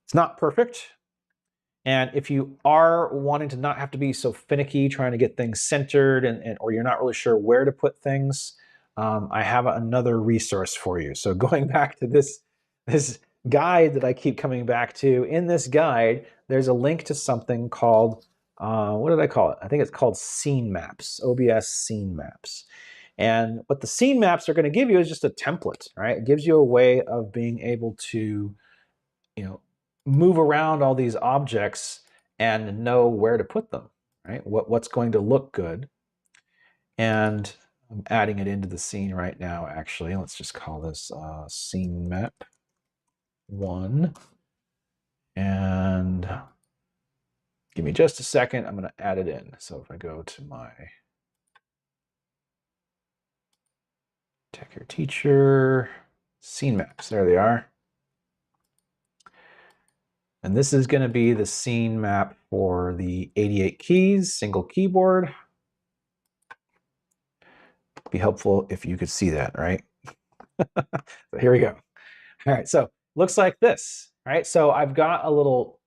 It's not perfect. And if you are wanting to not have to be so finicky, trying to get things centered or you're not really sure where to put things, I have another resource for you. So going back to this guide that I keep coming back to, in this guide, there's a link to something called, what did I call it? I think it's called Scene Maps, OBS Scene Maps. And what the scene maps are going to give you is just a template, right? It gives you a way of being able to, move around all these objects and know where to put them, right? What's going to look good. And I'm adding it into the scene right now, actually. Let's just call this scene map 1. And give me just a second. I'm going to add it in. So if I go to my Techier Teacher, scene maps, there they are. And this is going to be the scene map for the 88 keys, single keyboard. Be helpful if you could see that, right? So here we go. All right, so looks like this, right? So I've got a little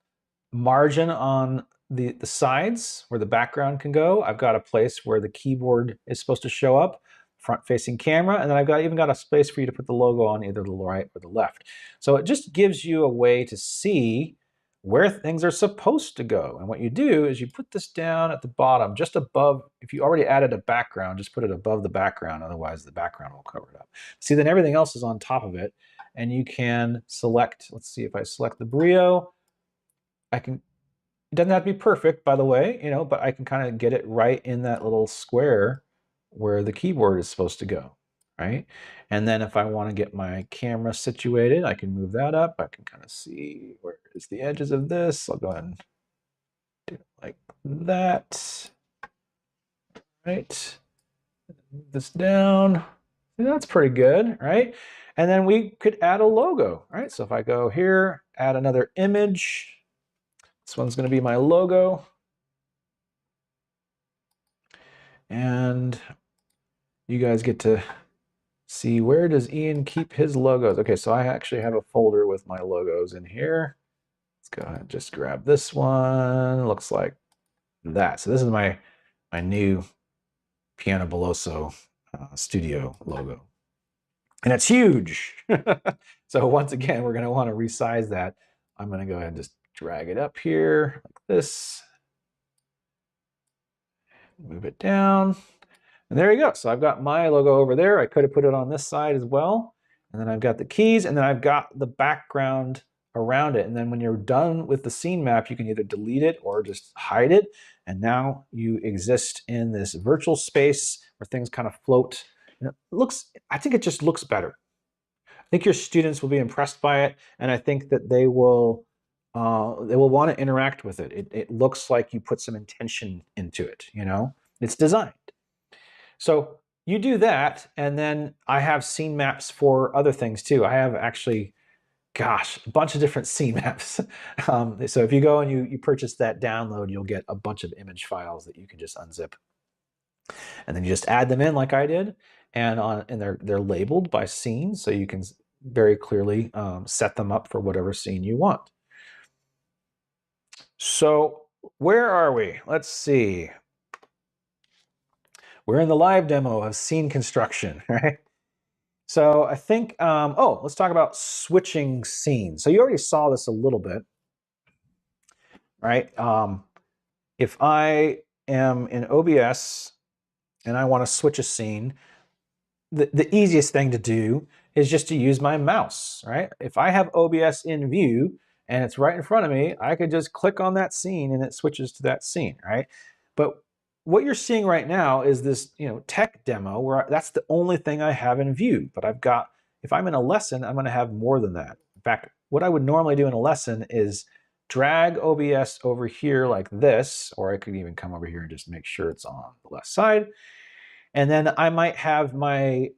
margin on the sides where the background can go. I've got a place where the keyboard is supposed to show up, front-facing camera, and then I've even got a space for you to put the logo on either the right or the left. So it just gives you a way to see where things are supposed to go. And what you do is you put this down at the bottom, just above. If you already added a background, just put it above the background, otherwise the background will cover it up. See, then everything else is on top of it, and you can select, let's see, if I select the Brio, I can, it doesn't have to be perfect, by the way, you know, but I can kind of get it right in that little square where the keyboard is supposed to go, right? And then if I want to get my camera situated, I can move that up. I can kind of see where is the edges of this. I'll go ahead and do it like that, right? Move this down. See, that's pretty good, right? And then we could add a logo, right? So if I go here, add another image, this one's going to be my logo. And you guys get to see, where does Ian keep his logos? Okay, so I actually have a folder with my logos in here. Let's go ahead and just grab this one. Looks like that. So this is my new Ian Belloso studio logo. And it's huge. So once again, we're going to want to resize that. I'm going to go ahead and just drag it up here like this. Move it down. And there you go. So I've got my logo over there. I could have put it on this side as well. And then I've got the keys, and then I've got the background around it. And then when you're done with the scene map, you can either delete it or just hide it. And now you exist in this virtual space where things kind of float. And it looks, I think it just looks better. I think your students will be impressed by it, and I think that they will want to interact with it. It looks like you put some intention into it, you know? It's designed. So you do that, and then I have scene maps for other things too. I have actually, gosh, a bunch of different scene maps. So if you go and you purchase that download, you'll get a bunch of image files that you can just unzip. And then you just add them in like I did, and they're labeled by scene, so you can very clearly set them up for whatever scene you want. So where are we? Let's see. We're in the live demo of scene construction, right? So I think, oh, let's talk about switching scenes. So you already saw this a little bit, right? If I am in OBS and I want to switch a scene, the easiest thing to do is just to use my mouse, right? If I have OBS in view and it's right in front of me, I could just click on that scene and it switches to that scene, right? But what you're seeing right now is this, you know, tech demo where that's the only thing I have in view. But I've got, if I'm in a lesson, I'm going to have more than that. In fact, what I would normally do in a lesson is drag OBS over here like this, or I could even come over here and just make sure it's on the left side. And then I might have my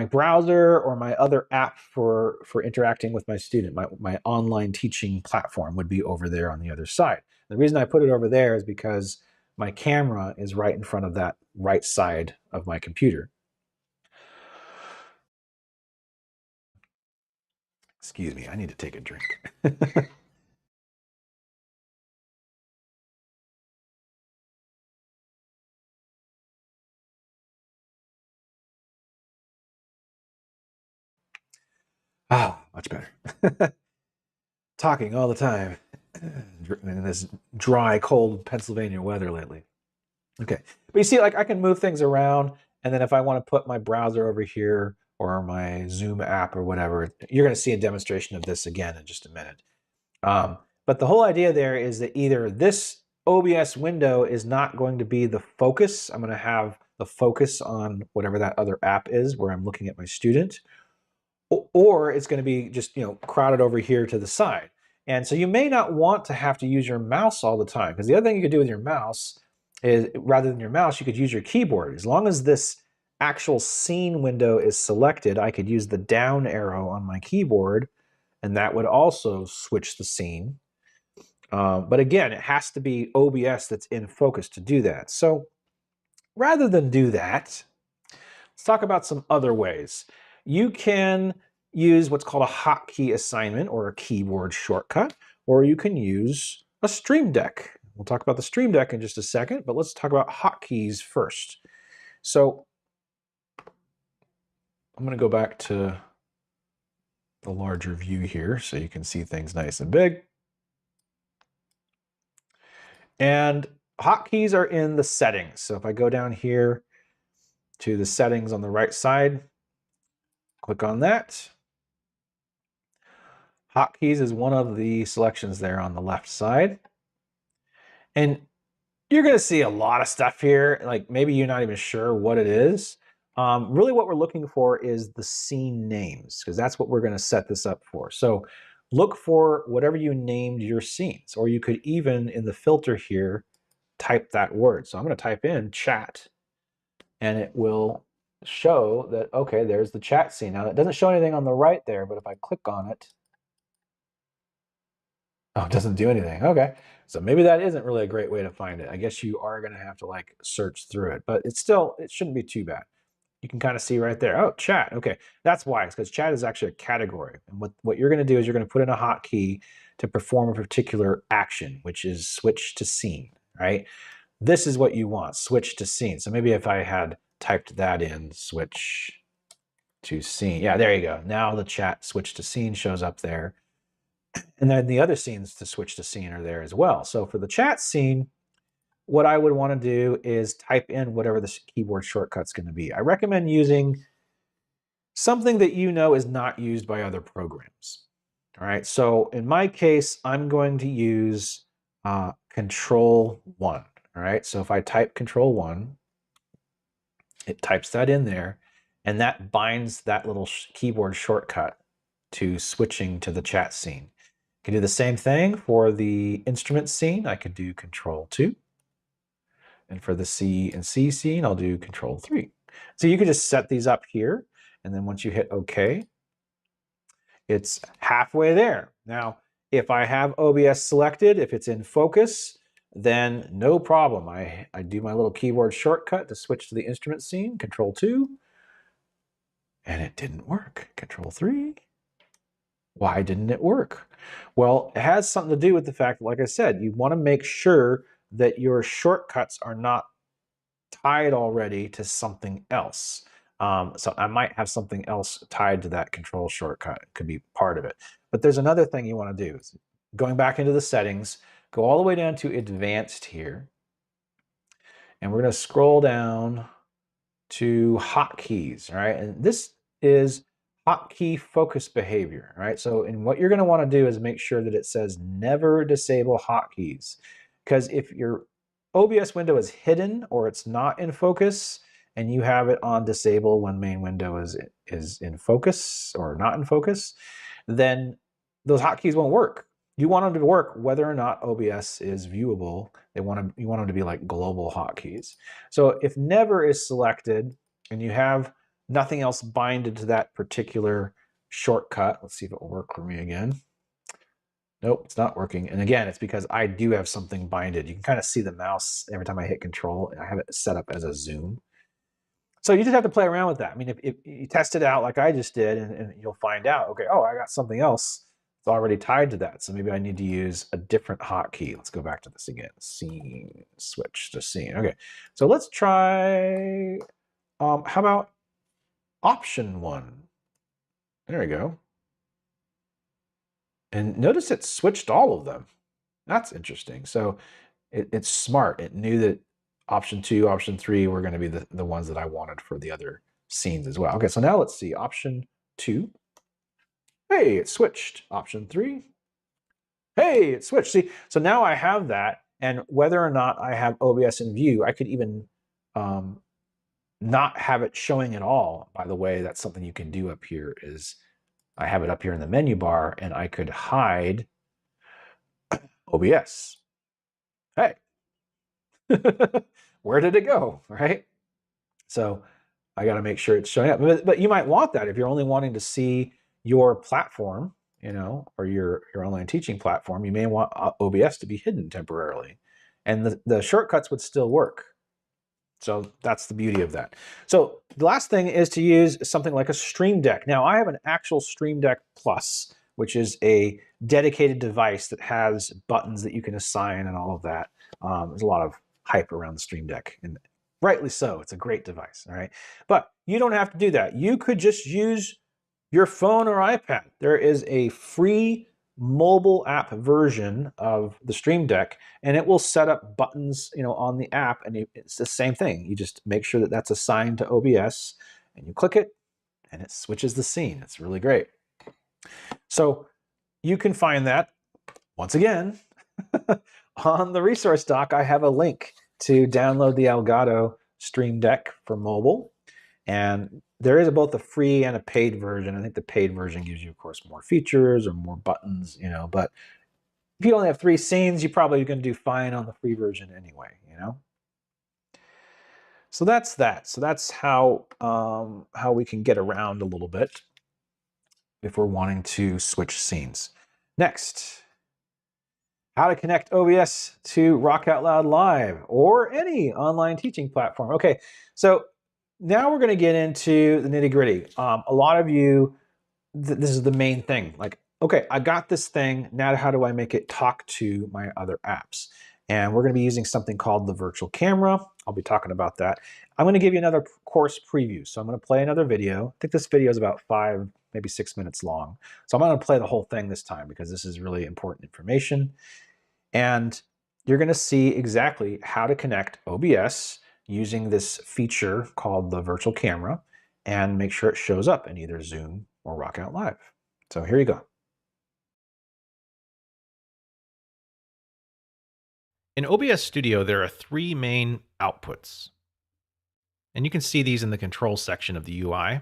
browser or my other app for interacting with my student, my online teaching platform would be over there on the other side. The reason I put it over there is because my camera is right in front of that right side of my computer. Excuse me, I need to take a drink. Oh, much better. Talking all the time in this dry, cold Pennsylvania weather lately. Okay, but you see, like I can move things around, and then if I want to put my browser over here or my Zoom app or whatever, you're going to see a demonstration of this again in just a minute. But the whole idea there is that either this OBS window is not going to be the focus. I'm going to have the focus on whatever that other app is where I'm looking at my student, or it's going to be just, you know, crowded over here to the side. And so you may not want to have to use your mouse all the time, because the other thing you could do with your mouse is, rather than your mouse, you could use your keyboard. As long as this actual scene window is selected, I could use the down arrow on my keyboard, and that would also switch the scene. But again, it has to be OBS that's in focus to do that. So rather than do that, let's talk about some other ways. You can use what's called a hotkey assignment or a keyboard shortcut, or you can use a Stream Deck. We'll talk about the Stream Deck in just a second, but let's talk about hotkeys first. So I'm going to go back to the larger view here so you can see things nice and big. And hotkeys are in the settings. So if I go down here to the settings on the right side, click on that. Hotkeys is one of the selections there on the left side. And you're going to see a lot of stuff here. Like maybe you're not even sure what it is. Really what we're looking for is the scene names, because that's what we're going to set this up for. So look for whatever you named your scenes, or you could even in the filter here, type that word. So I'm going to type in chat and it will show that, okay, there's the chat scene. Now it doesn't show anything on the right there, but if I click on it, oh, it doesn't do anything. Okay. So maybe that isn't really a great way to find it. I guess you are going to have to like search through it, but it's still, it shouldn't be too bad. You can kind of see right there. Oh, chat. Okay. That's why. It's because chat is actually a category. And what you're going to do is you're going to put in a hotkey to perform a particular action, which is switch to scene, right? This is what you want, switch to scene. So maybe if I had typed that in, switch to scene. Yeah, there you go. Now the chat switch to scene shows up there. And then the other scenes to switch to scene are there as well. So for the chat scene, what I would want to do is type in whatever the keyboard shortcut's going to be. I recommend using something that you know is not used by other programs. All right, so in my case, I'm going to use Control 1. All right, so if I type Control 1, it types that in there, and that binds that little keyboard shortcut to switching to the chat scene. I can do the same thing for the instrument scene. I could do Control 2. And for the C and C scene, I'll do Control 3. So you could just set these up here, and then once you hit OK, it's halfway there. Now, if I have OBS selected, if it's in focus, then no problem. I do my little keyboard shortcut to switch to the instrument scene, Control 2, and it didn't work. Control 3. Why didn't it work? Well, it has something to do with the fact, like I said, you want to make sure that your shortcuts are not tied already to something else. So I might have something else tied to that control shortcut. It could be part of it. But there's another thing you want to do. Going back into the settings, go all the way down to advanced here. And we're going to scroll down to hotkeys, all right? And this is hotkey focus behavior, right? So and what you're going to want to do is make sure that it says never disable hotkeys. Because if your OBS window is hidden or it's not in focus and you have it on disable when main window is in focus or not in focus, then those hotkeys won't work. You want them to work whether or not OBS is viewable. You want them to be like global hotkeys. So if never is selected and you have nothing else binded to that particular shortcut, let's see if it will work for me again. Nope, it's not working. And again, it's because I do have something binded. You can kind of see the mouse every time I hit control. I have it set up as a zoom. So you just have to play around with that. I mean, if you test it out like I just did, and you'll find out, okay, oh, I got something else that's already tied to that. So maybe I need to use a different hotkey. Let's go back to this again. Scene, switch to scene. Okay, so let's try, how about option 1? There we go. And notice it switched all of them. That's interesting. So it's smart. It knew that option 2, option 3 were going to be the ones that I wanted for the other scenes as well. Okay, so now let's see. Option 2. Hey, it switched. Option 3. Hey, it switched. See, so now I have that. And whether or not I have OBS in view, I could even not have it showing at all. By the way, that's something you can do up here is I have it up here in the menu bar, and I could hide OBS. Hey, where did it go, right? So I got to make sure it's showing up. But you might want that if you're only wanting to see your platform, you know, or your online teaching platform. You may want OBS to be hidden temporarily, and the shortcuts would still work. So that's the beauty of that. So the last thing is to use something like a Stream Deck. Now I have an actual Stream Deck Plus, which is a dedicated device that has buttons that you can assign and all of that. There's a lot of hype around the Stream Deck, and rightly so. It's a great device, all right? But you don't have to do that. You could just use your phone or iPad. There is a free mobile app version of the Stream Deck, and it will set up buttons, on the app, and it's the same thing. You just make sure that that's assigned to OBS, and you click it, and it switches the scene. It's really great. So you can find that, once again, on the resource doc. I have a link to download the Elgato Stream Deck for mobile. And there is both a free and a paid version. I think the paid version gives you, of course, more features or more buttons, but if you only have 3 scenes, you're probably going to do fine on the free version anyway, So that's that. So that's how we can get around a little bit if we're wanting to switch scenes. Next, how to connect OBS to RockOutLoud.Live or any online teaching platform. Okay, so now we're going to get into the nitty-gritty. A lot of you, this is the main thing. Like, okay, I got this thing. Now how do I make it talk to my other apps? And we're going to be using something called the virtual camera. I'll be talking about that. I'm going to give you another course preview. So I'm going to play another video. I think this video is about 5, maybe 6 minutes long. So I'm going to play the whole thing this time because this is really important information. And you're going to see exactly how to connect OBS using this feature called the virtual camera and make sure it shows up in either Zoom or RockOutLive. So here you go. In OBS Studio, there are 3 main outputs. And you can see these in the control section of the UI.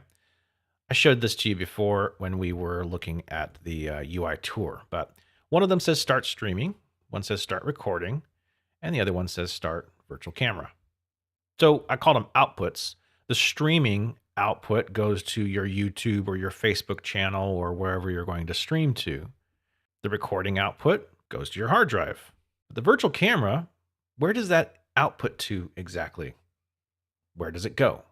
I showed this to you before when we were looking at the UI tour, but one of them says start streaming, one says start recording, and the other one says start virtual camera. So I call them outputs. The streaming output goes to your YouTube or your Facebook channel or wherever you're going to stream to. The recording output goes to your hard drive. The virtual camera, where does that output to exactly? Where does it go?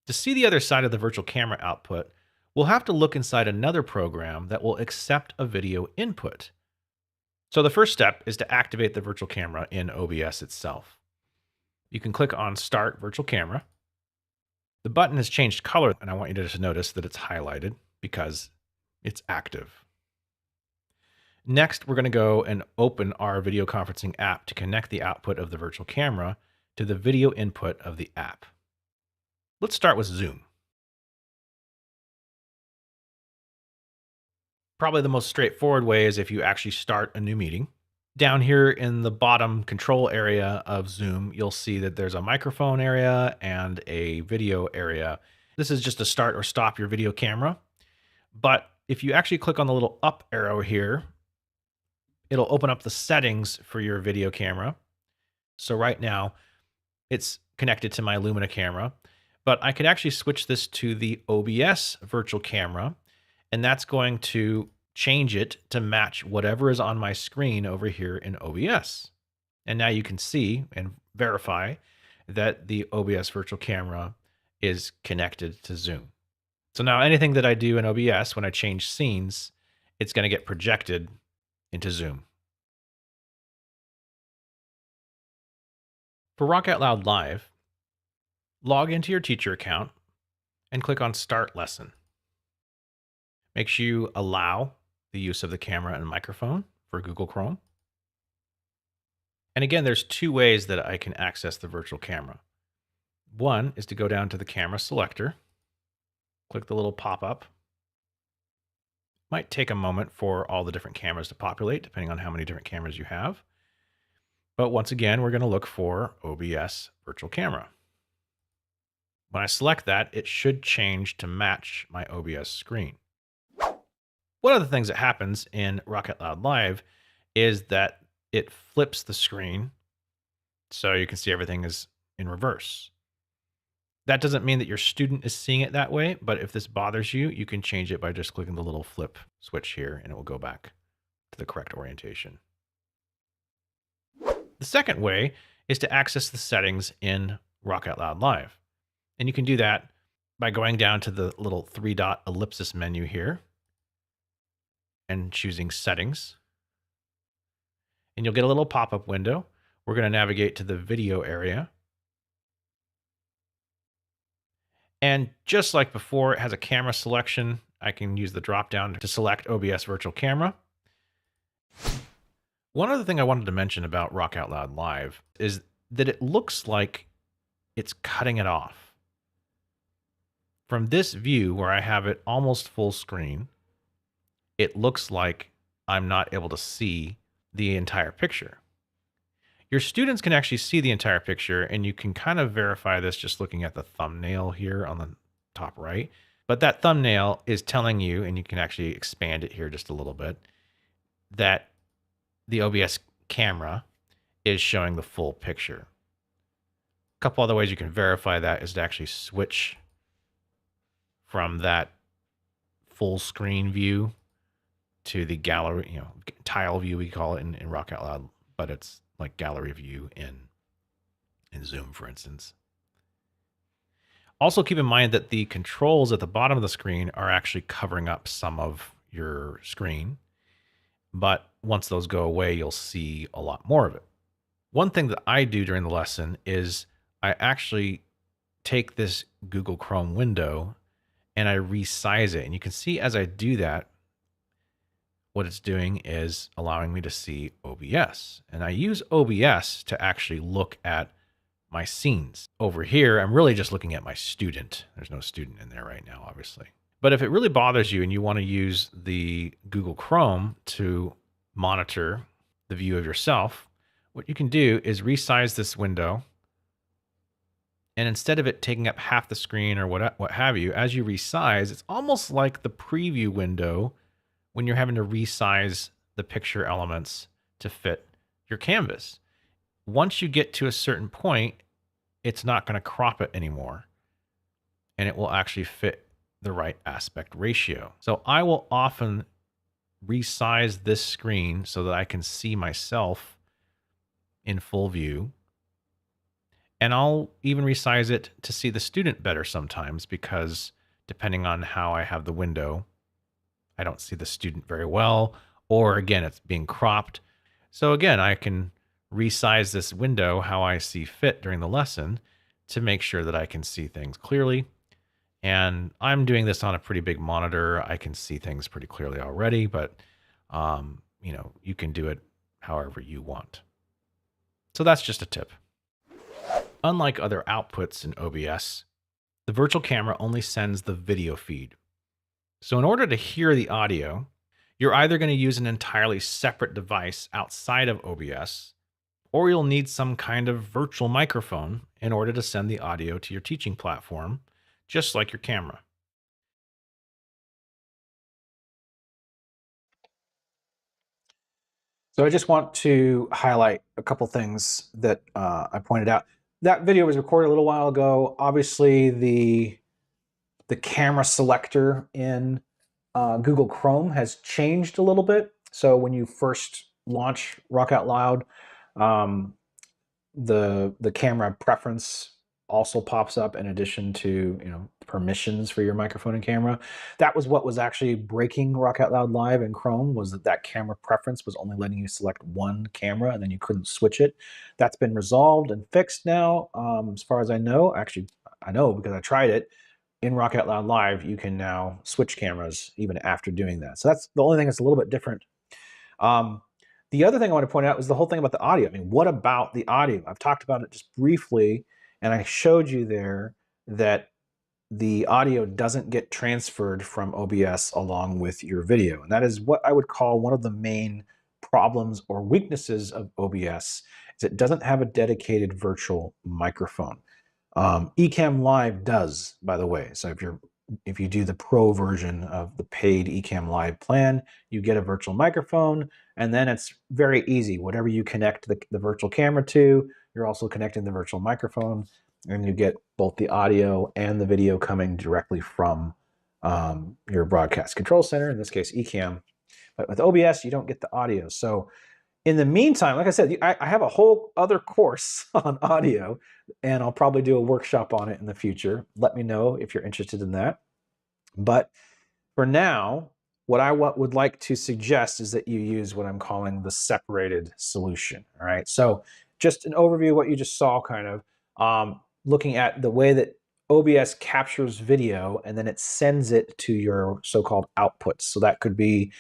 To see the other side of the virtual camera output, we'll have to look inside another program that will accept a video input. So the first step is to activate the virtual camera in OBS itself. You can click on Start Virtual Camera. The button has changed color, and I want you to notice that it's highlighted because it's active. Next, we're going to go and open our video conferencing app to connect the output of the virtual camera to the video input of the app. Let's start with Zoom. Probably the most straightforward way is if you actually start a new meeting. Down here in the bottom control area of Zoom, you'll see that there's a microphone area and a video area. This is just to start or stop your video camera. But if you actually click on the little up arrow here, it'll open up the settings for your video camera. So right now, it's connected to my Lumina camera, but I can actually switch this to the OBS virtual camera, and that's going to change it to match whatever is on my screen over here in OBS. And now you can see and verify that the OBS virtual camera is connected to Zoom. So now anything that I do in OBS, when I change scenes, it's going to get projected into Zoom. For RockOutLoud.Live, log into your teacher account and click on Start Lesson. Make sure you allow the use of the camera and microphone for Google Chrome. And again, there's 2 ways that I can access the virtual camera. One is to go down to the camera selector, click the little pop-up. Might take a moment for all the different cameras to populate, depending on how many different cameras you have. But once again, we're going to look for OBS virtual camera. When I select that, it should change to match my OBS screen. One of the things that happens in RockOutLoud.Live is that it flips the screen so you can see everything is in reverse. That doesn't mean that your student is seeing it that way, but if this bothers you, you can change it by just clicking the little flip switch here and it will go back to the correct orientation. The second way is to access the settings in RockOutLoud.Live. And you can do that by going down to the little 3-dot ellipsis menu here and choosing Settings. And you'll get a little pop-up window. We're going to navigate to the video area. And just like before, it has a camera selection I can use the drop down to select OBS Virtual Camera. One other thing I wanted to mention about RockOutLoud.Live is that it looks like it's cutting it off. From this view where I have it almost full screen, it looks like I'm not able to see the entire picture. Your students can actually see the entire picture, and you can kind of verify this just looking at the thumbnail here on the top right. But that thumbnail is telling you, and you can actually expand it here just a little bit, that the OBS camera is showing the full picture. A couple other ways you can verify that is to actually switch from that full screen view to the gallery, tile view, we call it in RockOutLoud, but it's like gallery view in Zoom, for instance. Also keep in mind that the controls at the bottom of the screen are actually covering up some of your screen, but once those go away, you'll see a lot more of it. One thing that I do during the lesson is I actually take this Google Chrome window and I resize it. And you can see as I do that, what it's doing is allowing me to see OBS. And I use OBS to actually look at my scenes. Over here, I'm really just looking at my student. There's no student in there right now, obviously. But if it really bothers you and you want to use the Google Chrome to monitor the view of yourself, what you can do is resize this window. And instead of it taking up half the screen or what have you, as you resize, it's almost like the preview window when you're having to resize the picture elements to fit your canvas. Once you get to a certain point, it's not going to crop it anymore, and it will actually fit the right aspect ratio. So I will often resize this screen so that I can see myself in full view. And I'll even resize it to see the student better sometimes, because depending on how I have the window, I don't see the student very well, or again, it's being cropped. So again, I can resize this window how I see fit during the lesson to make sure that I can see things clearly. And I'm doing this on a pretty big monitor. I can see things pretty clearly already, but you can do it however you want. So that's just a tip. Unlike other outputs in OBS, the virtual camera only sends the video feed. So in order to hear the audio, you're either going to use an entirely separate device outside of OBS, or you'll need some kind of virtual microphone in order to send the audio to your teaching platform, just like your camera. So I just want to highlight a couple things that I pointed out. That video was recorded a little while ago. Obviously, the camera selector in Google Chrome has changed a little bit. So when you first launch RockOutLoud, the camera preference also pops up in addition to permissions for your microphone and camera. That was what was actually breaking RockOutLoud.Live in Chrome, was that camera preference was only letting you select one camera and then you couldn't switch it. That's been resolved and fixed now, as far as I know. Actually, I know because I tried it. In RockOutLoud.Live, you can now switch cameras even after doing that. So that's the only thing that's a little bit different. The other thing I want to point out is the whole thing about the audio. I mean, what about the audio? I've talked about it just briefly, and I showed you there that the audio doesn't get transferred from OBS along with your video. And that is what I would call one of the main problems or weaknesses of OBS, is it doesn't have a dedicated virtual microphone. Ecamm Live does, by the way. So if you do the pro version of the paid Ecamm Live plan, you get a virtual microphone, and then it's very easy. Whatever you connect the virtual camera to, you're also connecting the virtual microphone, and you get both the audio and the video coming directly from your broadcast control center, in this case Ecamm. But with OBS, you don't get the audio. So in the meantime, like I said, I have a whole other course on audio, and I'll probably do a workshop on it in the future. Let me know if you're interested in that. But for now, what I would like to suggest is that you use what I'm calling the separated solution. All right. So just an overview of what you just saw, kind of looking at the way that OBS captures video and then it sends it to your so-called outputs. So that could be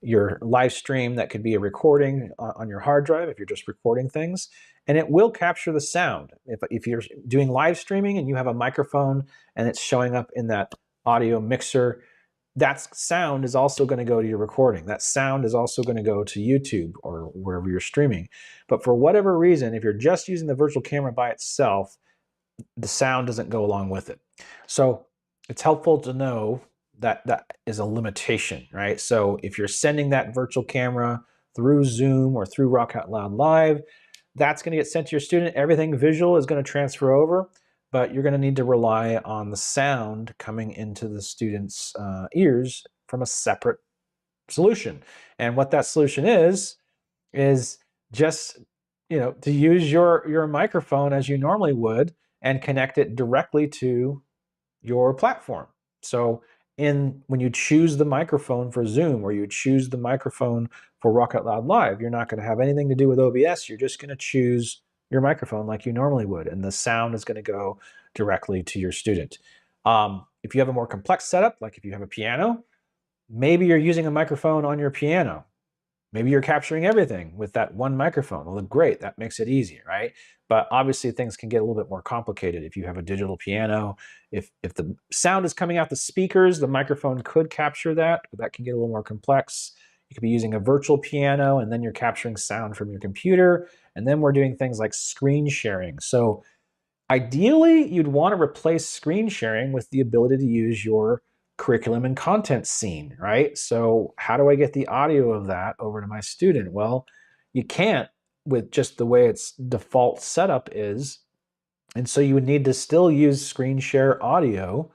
your live stream, that could be a recording on your hard drive if you're just recording things, and it will capture the sound. If you're doing live streaming and you have a microphone and it's showing up in that audio mixer, that sound is also going to go to your recording. That sound is also going to go to YouTube or wherever you're streaming. But for whatever reason, if you're just using the virtual camera by itself, the sound doesn't go along with it. So it's helpful to know that that is a limitation, right? So if you're sending that virtual camera through Zoom or through RockOutLoud.Live, that's going to get sent to your student. Everything visual is going to transfer over, but you're going to need to rely on the sound coming into the student's ears from a separate solution. And what that solution is just, to use your microphone as you normally would and connect it directly to your platform. So when you choose the microphone for Zoom or you choose the microphone for RockOutLoud.Live, you're not going to have anything to do with OBS. You're just going to choose your microphone like you normally would, and the sound is going to go directly to your student. If you have a more complex setup, like if you have a piano, maybe you're using a microphone on your piano. Maybe you're capturing everything with that one microphone. Well, great, that makes it easier, right? But obviously things can get a little bit more complicated if you have a digital piano. If the sound is coming out the speakers, the microphone could capture that, but that can get a little more complex. You could be using a virtual piano and then you're capturing sound from your computer. And then we're doing things like screen sharing. So ideally, you'd want to replace screen sharing with the ability to use your curriculum and content scene, right? So how do I get the audio of that over to my student? Well, you can't with just the way its default setup is. And so you would need to still use screen share audio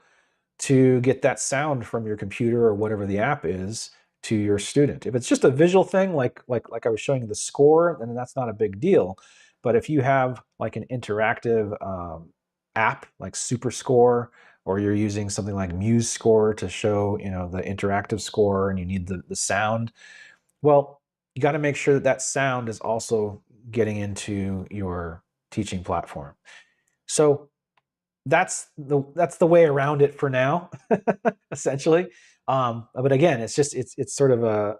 to get that sound from your computer or whatever the app is to your student. If it's just a visual thing, like I was showing you the score, then that's not a big deal. But if you have like an interactive app like SuperScore, or you're using something like MuseScore to show the interactive score and you need the sound, well, you got to make sure that that sound is also getting into your teaching platform. So that's the way around it for now, essentially. But again, it's sort of a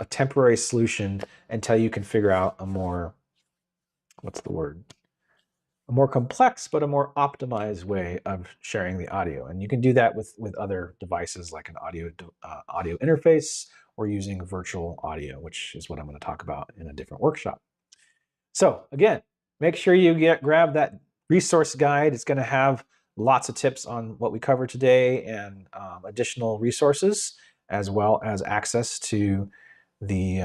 temporary solution until you can figure out a more, what's the word? A more complex but a more optimized way of sharing the audio. And you can do that with other devices like an audio interface or using virtual audio, which is what I'm going to talk about in a different workshop. So again, make sure you grab that resource guide. It's going to have lots of tips on what we covered today and additional resources, as well as access to the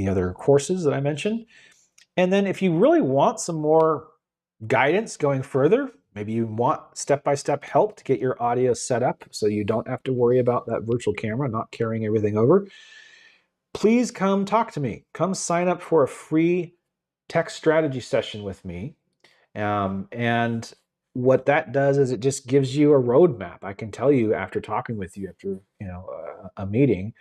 other courses that I mentioned. And then if you really want some more guidance going further, maybe you want step-by-step help to get your audio set up so you don't have to worry about that virtual camera not carrying everything over, please come talk to me. Come sign up for a free tech strategy session with me. And what that does is it just gives you a roadmap. I can tell you after talking with you after a meeting,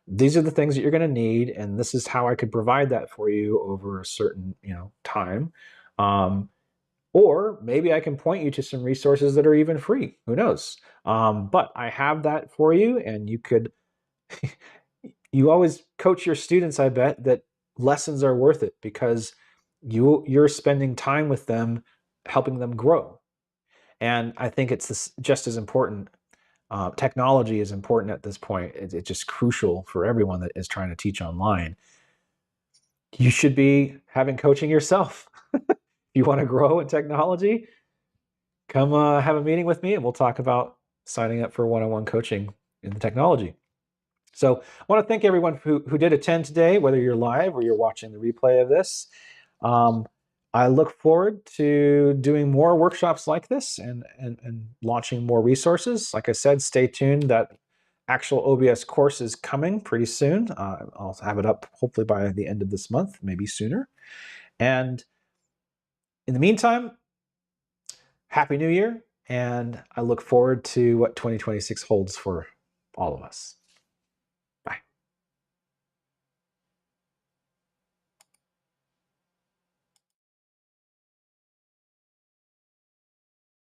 these are the things that you're going to need, and this is how I could provide that for you over a certain time. Or maybe I can point you to some resources that are even free. Who knows? But I have that for you, and you could. You always coach your students, I bet, that lessons are worth it because you're spending time with them, helping them grow. And I think it's just as important. Technology is important at this point. It's just crucial for everyone that is trying to teach online. You should be having coaching yourself. If you want to grow in technology, come have a meeting with me and we'll talk about signing up for one-on-one coaching in the technology. So I want to thank everyone who did attend today, whether you're live or you're watching the replay of this. I look forward to doing more workshops like this and launching more resources. Like I said, stay tuned. That actual OBS course is coming pretty soon. I'll have it up hopefully by the end of this month, maybe sooner. And in the meantime, Happy New Year, and I look forward to what 2026 holds for all of us.